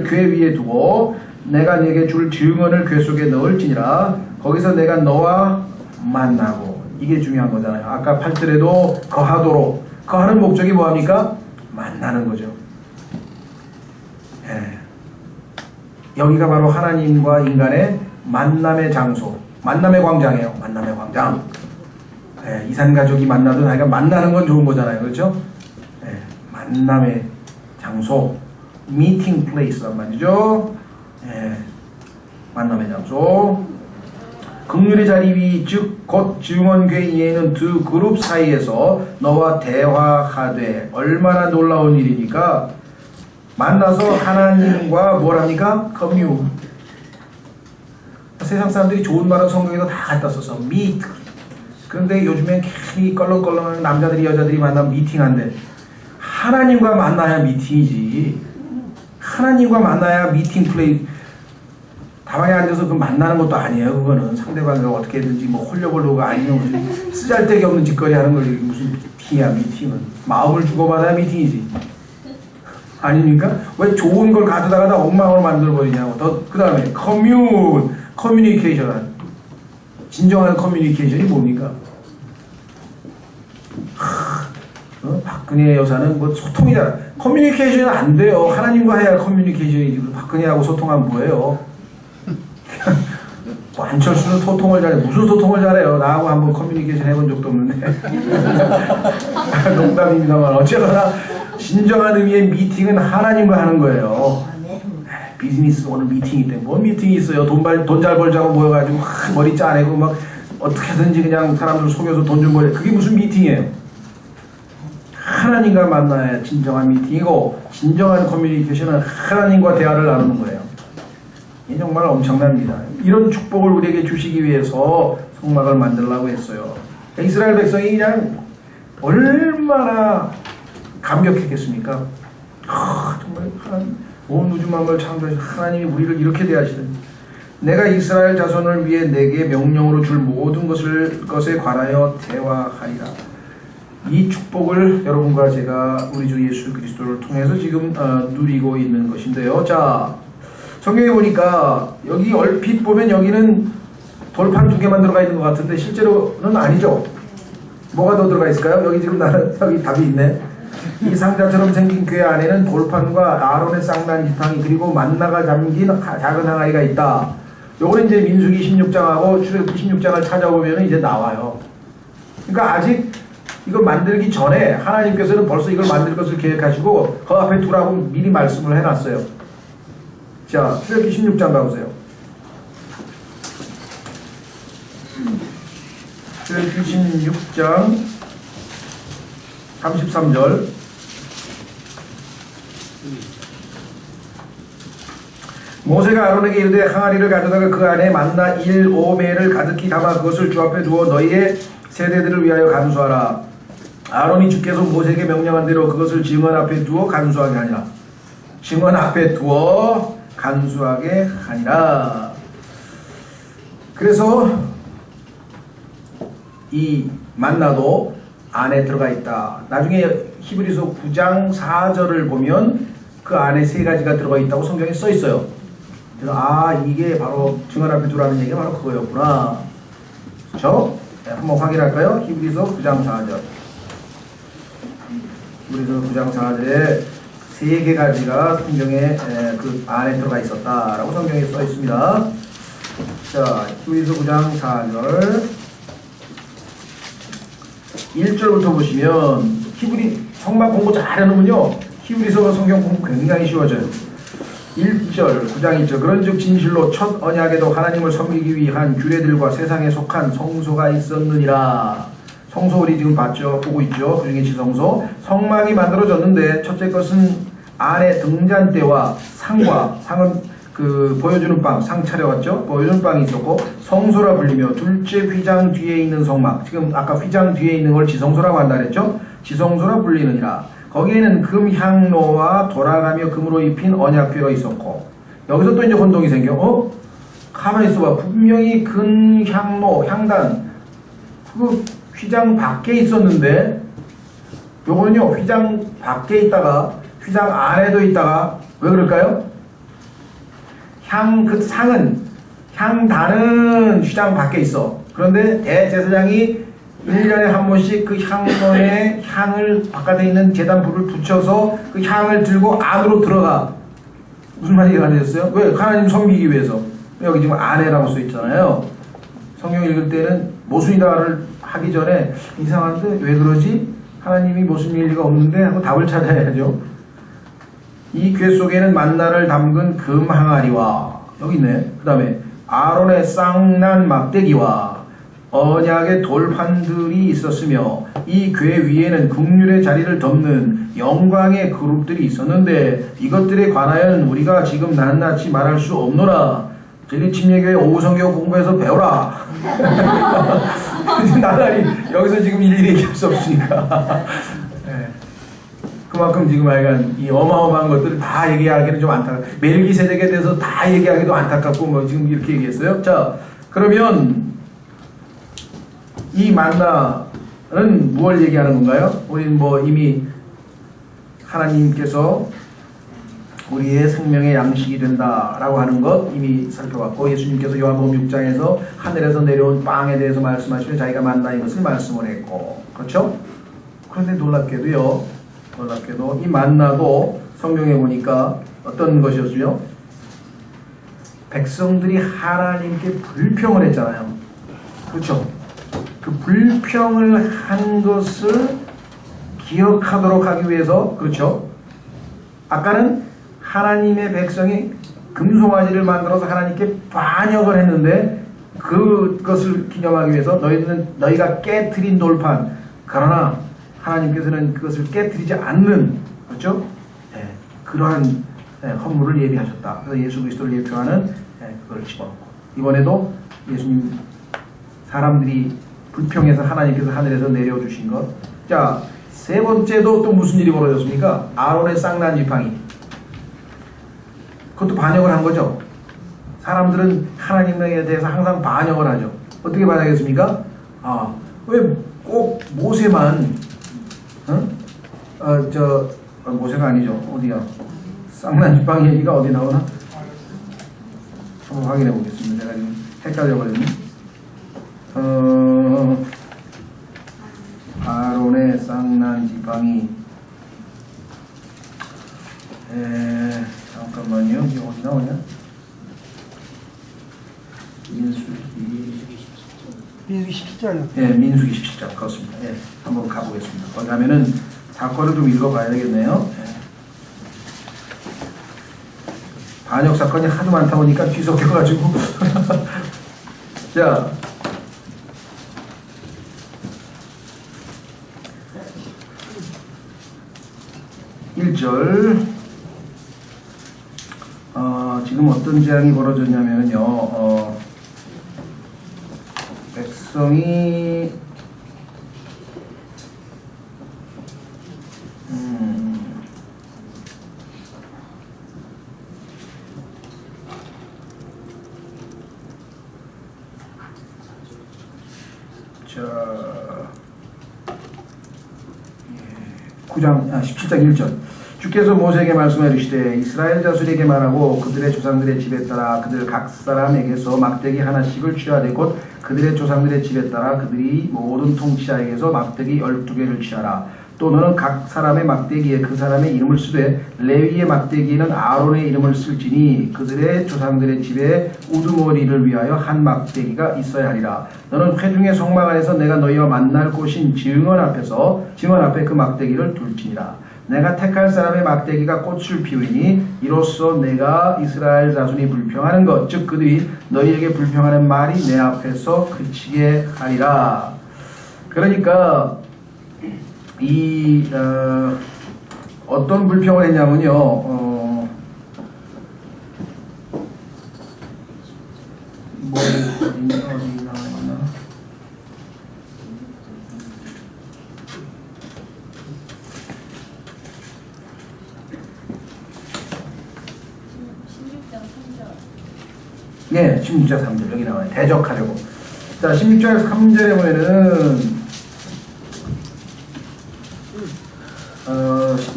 궤 위에 두고 내가 네게 줄 증언을 궤 속에 넣을지니라. 거기서 내가 너와 만나고. 이게 중요한 거잖아요. 아까 8절에도 거하도록. 거하는 목적이 뭐합니까? 만나는 거죠. 예. 여기가 바로 하나님과 인간의 만남의 장소. 만남의 광장이에요. 만남의 광장. 예. 이산가족이 만나든 하여간 만나는 건 좋은 거잖아요. 그렇죠? 예. 만남의 장소. 미팅 플레이스란 말이죠. 예. 만남의 장소. 긍휼의 자리 위 즉 곧 증언궤 위에는 두 그룹 사이에서 너와 대화하되. 얼마나 놀라운 일이니까. 만나서 하나님과 뭘 합니까? 커뮤. 세상 사람들이 좋은 말은 성경에서 다 갖다 써서 meet. 그런데 요즘엔 괜히 껄렁껄렁한 남자들이 여자들이 만나면 미팅한대. 하나님과 만나야 미팅이지. 하나님과 만나야 미팅 플레이. 다방에 앉아서 그 만나는 것도 아니에요. 그거는 상대방과 어떻게든지 뭐 홀려보려고 아니면 무슨 쓰잘데기 없는 짓거리 하는 걸 무슨 미팅이야. 미팅은 마음을 주고받아야 미팅이지. 아닙니까? 왜 좋은 걸 가져다가 엉망으로 만들어버리냐고. 그 다음에 커뮤니케이션. 진정한 커뮤니케이션이 뭡니까? 박근혜 여사는 뭐 소통이잖아. 커뮤니케이션은 안 돼요. 하나님과 해야 커뮤니케이션이지. 박근혜하고 소통하면 뭐예요? 뭐 안철수는 소통을 잘해. 무슨 소통을 잘해요? 나하고 한번 커뮤니케이션 해본 적도 없는데. 농담입니다만 어쨌거나 진정한 의미의 미팅은 하나님과 하는 거예요. 비즈니스 오늘 미팅이 때 뭐 미팅이 있어요? 돈 잘 벌자고 모여가지고 머리 짜내고 막 어떻게든지 그냥 사람들 속여서 돈 좀 벌려. 그게 무슨 미팅이에요? 하나님과 만나야 진정한 미팅이고 진정한 커뮤니케이션은 하나님과 대화를 나누는 거예요. 이게 정말 엄청납니다. 이런 축복을 우리에게 주시기 위해서 성막을 만들려고 했어요. 이스라엘 백성이 그냥 얼마나 감격했겠습니까? 정말 하나님, 온 우주 만물을 창조하신 하나님이 우리를 이렇게 대하시는. 내가 이스라엘 자손을 위해 내게 명령으로 줄 모든 것에 관하여 대화하리라. 이 축복을 여러분과 제가 우리 주 예수 그리스도를 통해서 지금 누리고 있는 것인데요. 자, 성경에 보니까 여기 얼핏 보면 여기는 돌판 2개만 들어가 있는 것 같은데 실제로는 아니죠. 뭐가 더 들어가 있을까요? 여기 지금 여기 답이 있네. 이 상자처럼 생긴 궤 안에는 돌판과 아론의 쌍난 지팡이 그리고 만나가 잠긴 작은 항아리가 있다. 요거는 이제 민수기 16장하고 출애굽기 16장을 찾아보면 이제 나와요. 그러니까 아직 이걸 만들기 전에 하나님께서는 벌써 이걸 만들 것을 계획하시고 그 앞에 두라고 미리 말씀을 해놨어요. 자, 출애굽기 16장 가보세요. 출애굽기 16장 33절. 모세가 아론에게 이르되 항아리를 가져다가 그 안에 만나 1오매를 가득히 담아 그것을 주 앞에 두어 너희의 세대들을 위하여 간수하라. 아론이 주께서 모세에게 명령한 대로 그것을 증언 앞에 두어 간수하게 하니라. 증언 앞에 두어 간수하게 하니라. 그래서 이 만나도 안에 들어가 있다. 나중에 히브리서 9장 4절을 보면 그 안에 세 가지가 들어가 있다고 성경에 써 있어요. 그래서 이게 바로 증언 앞에 두라는 얘기가 바로 그거였구나. 그렇죠? 네, 한번 확인할까요? 히브리서 9장 4절. 히브리서 9장 4절에 세 개 가지가 성경에 그 안에 들어가 있었다라고 성경에 써 있습니다. 자, 히브리서 9장 4절 1절부터 보시면 히브리 성막 공부 잘해놓으면요 히브리서 성경 공부 굉장히 쉬워져요. 1절 9장 1절 그런즉 진실로 첫 언약에도 하나님을 섬기기 위한 규례들과 세상에 속한 성소가 있었느니라. 성소 우리 지금 봤죠? 보고 있죠? 그 중에 지성소. 성막이 만들어졌는데 첫째 것은 안에 등잔대와 상은 그 보여주는 빵, 상 차려왔죠? 보여주는 빵이 있었고 성소라 불리며 둘째 휘장 뒤에 있는 성막. 지금 아까 휘장 뒤에 있는 걸 지성소라고 한다 그랬죠? 지성소라 불리느니라. 거기에는 금 향로와 돌아가며 금으로 입힌 언약궤가 있었고 여기서 또 이제 혼동이 생겨. 가만히 있어봐. 분명히 금 향로, 향단 그 휘장 밖에 있었는데 요거는요 휘장 밖에 있다가 휘장 안에도 있다가 왜 그럴까요? 그 상은 향단은 휘장 밖에 있어. 그런데 대제사장이 1년에 한 번씩 그 향로에 향을 바깥에 있는 제단 불을 붙여서 그 향을 들고 안으로 들어가. 무슨 말인지 알겠어요? 왜? 하나님 섬기기 위해서. 여기 지금 안에라고 써 있잖아요. 성경 읽을 때는 모순이다를 하기 전에 이상한데 왜 그러지? 하나님이 모순일 리가 없는데 하고 답을 찾아야죠. 이 궤 속에는 만나를 담근 금 항아리와 여기 있네. 그 다음에 아론의 쌍난 막대기와 언약의 돌판들이 있었으며 이 궤 위에는 국률의 자리를 덮는 영광의 그룹들이 있었는데 이것들에 관하여는 우리가 지금 낱낱이 말할 수 없노라. 진리침례교회 오후성경 공부해서 배워라. 나날이 여기서 지금 일일이 얘기할 수 없으니까. 네. 그만큼 지금 하여간 이 어마어마한 것들을 다 얘기하기는 좀 안타깝고 멜기세덱에 대해서 다 얘기하기도 안타깝고 뭐 지금 이렇게 얘기했어요. 자, 그러면 이 만나는 무엇을 얘기하는 건가요? 우리는 뭐 이미 하나님께서 우리의 생명의 양식이 된다라고 하는 것 이미 살펴봤고 예수님께서 요한복음 6장에서 하늘에서 내려온 빵에 대해서 말씀하시며 자기가 만나인 것을 말씀을 했고 그렇죠? 그런데 놀랍게도 이 만나도 성경에 보니까 어떤 것이었죠? 백성들이 하나님께 불평을 했잖아요. 그렇죠? 그 불평을 한 것을 기억하도록 하기 위해서 그렇죠? 아까는 하나님의 백성이 금송아지를 만들어서 하나님께 반역을 했는데 그것을 기념하기 위해서 너희가 깨트린 돌판 그러나 하나님께서는 그것을 깨트리지 않는 그렇죠? 네, 그러한 헌물을 예비하셨다. 그래서 예수 그리스도를 예표하는 그걸 집어넣고 이번에도 예수님 사람들이 불평해서 하나님께서 하늘에서 내려주신 것. 자, 세 번째도 또 무슨 일이 벌어졌습니까? 아론의 쌍난 지팡이. 그것도 반역을 한 거죠. 사람들은 하나님에 대해서 항상 반역을 하죠. 어떻게 반역했습니까? 왜 꼭 모세만 모세가 아니죠. 어디야? 쌍난 지팡이 얘기가 어디 나오나? 한번 확인해 보겠습니다. 내가 지금 헷갈려버렸네. 아론의 쌍난 지팡이. 잠깐만요. 이게 어디 나오냐? 민수기 민수기 17장이요. 예, 민수기 17장 그렇습니다. 예, 한번 가보겠습니다. 거기 가면은 사건을 좀 읽어봐야 되겠네요. 예. 반역 사건이 하도 많다 보니까 뒤섞여가지고 자. 1절 지금 어떤 재앙이 벌어졌냐면요. 백성이 자 17장 1절 주께서 모세에게 말씀하여 이르시되 이스라엘 자손에게 말하고 그들의 조상들의 집에 따라 그들 각 사람에게서 막대기 하나씩을 취하되 곧 그들의 조상들의 집에 따라 그들이 모든 통치자에게서 막대기 12개를 취하라. 또 너는 각 사람의 막대기에 그 사람의 이름을 쓰되 레위의 막대기에는 아론의 이름을 쓸지니 그들의 조상들의 집에 우두머리를 위하여 한 막대기가 있어야 하리라. 너는 회중의 성막 안에서 내가 너희와 만날 곳인 증언 앞에 그 막대기를 둘지니라. 내가 택할 사람의 막대기가 꽃을 피우니 이로써 내가 이스라엘 자손이 불평하는 것 즉 그들이 너희에게 불평하는 말이 내 앞에서 그치게 하리라. 그러니까 이 어떤 불평을 했냐면요. 어디 나와있나? 예, 16장 3절 여기 나와요. 대적하려고. 자, 16장 3절에 보면은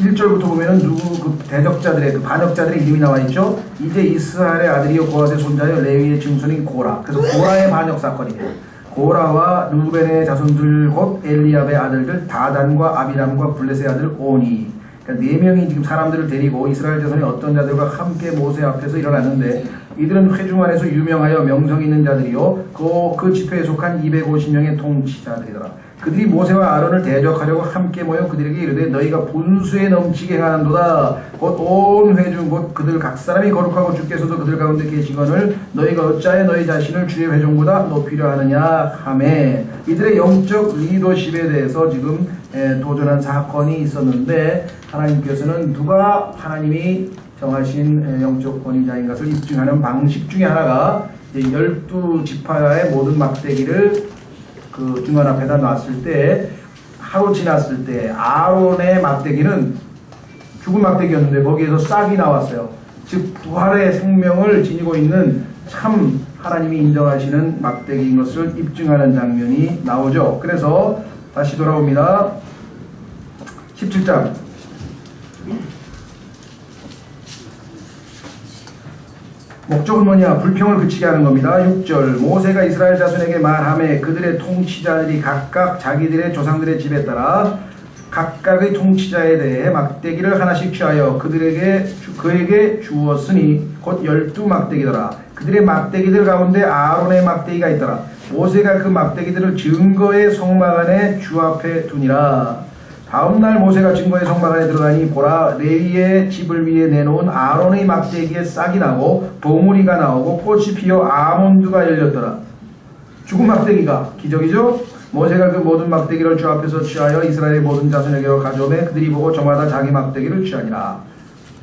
1절부터 보면은 그 대적자들의 그 반역자들의 이름이 나와 있죠. 이제 이스라엘의 아들이요 고아의 손자요 레위의 증손인 고라. 그래서 고라의 반역 사건이에요. 고라와 루벤의 자손들 곧 엘리압의 아들들 다단과 아비람과 블레셋의 아들 오니. 그러니까 4명이 지금 사람들을 데리고 이스라엘 자손의 어떤 자들과 함께 모세 앞에서 일어났는데 이들은 회중 안에서 유명하여 명성 있는 자들이요 그 집회에 속한 250명의 통치자들이더라. 그들이 모세와 아론을 대적하려고 함께 모여 그들에게 이르되 너희가 분수에 넘치게 행하는도다. 곧 온 회중 곧 그들 각 사람이 거룩하고 주께서도 그들 가운데 계시거늘 너희가 어찌하여 너희 자신을 주의 회중보다 높이려 하느냐 하매 이들의 영적 리더십에 대해서 지금 도전한 사건이 있었는데 하나님께서는 누가 하나님이 정하신 영적 권위자인 것을 입증하는 방식 중에 하나가 12지파의 모든 막대기를 그 증언 앞에다 놨을 때 하루 지났을 때 아론의 막대기는 죽은 막대기였는데 거기에서 싹이 나왔어요. 즉 부활의 생명을 지니고 있는 참 하나님이 인정하시는 막대기인 것을 입증하는 장면이 나오죠. 그래서 다시 돌아옵니다. 17장 목적은 뭐냐? 불평을 그치게 하는 겁니다. 6절 모세가 이스라엘 자손에게 말하매 그들의 통치자들이 각각 자기들의 조상들의 집에 따라 각각의 통치자에 대해 막대기를 하나씩 취하여 그에게 주었으니 곧 12막대기더라. 그들의 막대기들 가운데 아론의 막대기가 있더라. 모세가 그 막대기들을 증거의 성막 안에 주 앞에 두니라. 다음날 모세가 증거의 성막 안에 들어가니 보라 레위의 집을 위에 내놓은 아론의 막대기에 싹이 나고 봉우리가 나오고 꽃이 피어 아몬드가 열렸더라. 죽은 막대기가 기적이죠. 모세가 그 모든 막대기를 주 앞에서 취하여 이스라엘의 모든 자손에게로 가져오매 그들이 보고 저마다 자기 막대기를 취하니라.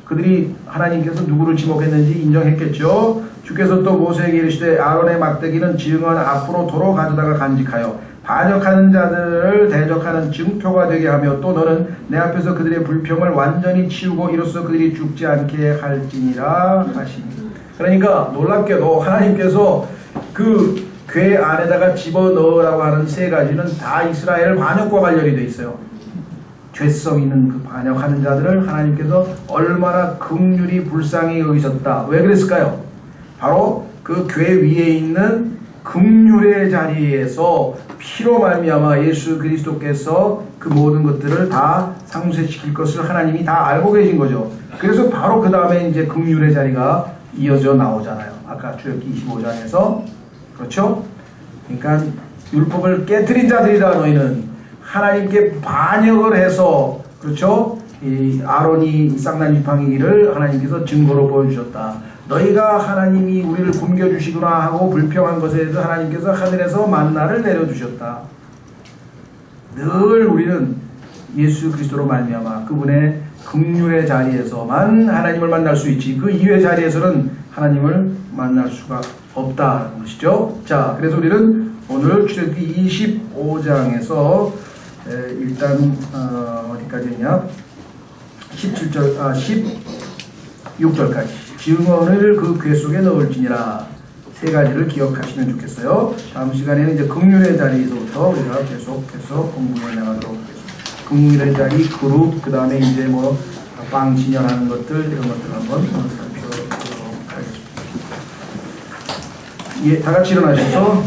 그들이 하나님께서 누구를 지목했는지 인정했겠죠. 주께서 또 모세에게 이르시되 아론의 막대기는 증언 앞으로 도로 가져다가 간직하여 반역하는 자들을 대적하는 증표가 되게 하며 또 너는 내 앞에서 그들의 불평을 완전히 치우고 이로써 그들이 죽지 않게 할지니라 하시니. 그러니까 놀랍게도 하나님께서 그 궤 안에다가 집어넣으라고 하는 3가지는 다 이스라엘 반역과 관련이 되어 있어요. 죄성 있는 그 반역하는 자들을 하나님께서 얼마나 긍휼히 불쌍히 여기셨다. 왜 그랬을까요? 바로 그 궤 위에 있는 긍휼의 자리에서 피로 말미암아 예수 그리스도께서 그 모든 것들을 다 상쇄시킬 것을 하나님이 다 알고 계신 거죠. 그래서 바로 그 다음에 이제 긍휼의 자리가 이어져 나오잖아요. 아까 출애굽기 25장에서 그렇죠? 그러니까 율법을 깨뜨린 자들이다. 너희는 하나님께 반역을 해서, 그렇죠? 이 아론이 쌍난 지팡이를 하나님께서 증거로 보여주셨다. 너희가 하나님이 우리를 굶겨주시구나 하고 불평한 것에 대해서 하나님께서 하늘에서 만나를 내려주셨다. 늘 우리는 예수 그리스도로 말미암아 그분의 긍휼의 자리에서만 하나님을 만날 수 있지, 그 이외의 자리에서는 하나님을 만날 수가 없다는 것이죠. 자, 그래서 우리는 오늘 출애굽기 25장에서 일단 어디까지 했냐? 16절까지 증언을 그 궤 속에 넣을지니라, 세 가지를 기억하시면 좋겠어요. 다음 시간에는 이제 긍휼의 자리에서부터 우리가 계속 공부해 나가도록 하겠습니다. 긍휼의 자리, 그룹, 그 다음에 이제 뭐 빵 진열하는 것들, 이런 것들 한번 살펴보도록 하겠습니다. 예, 다 같이 일어나셔서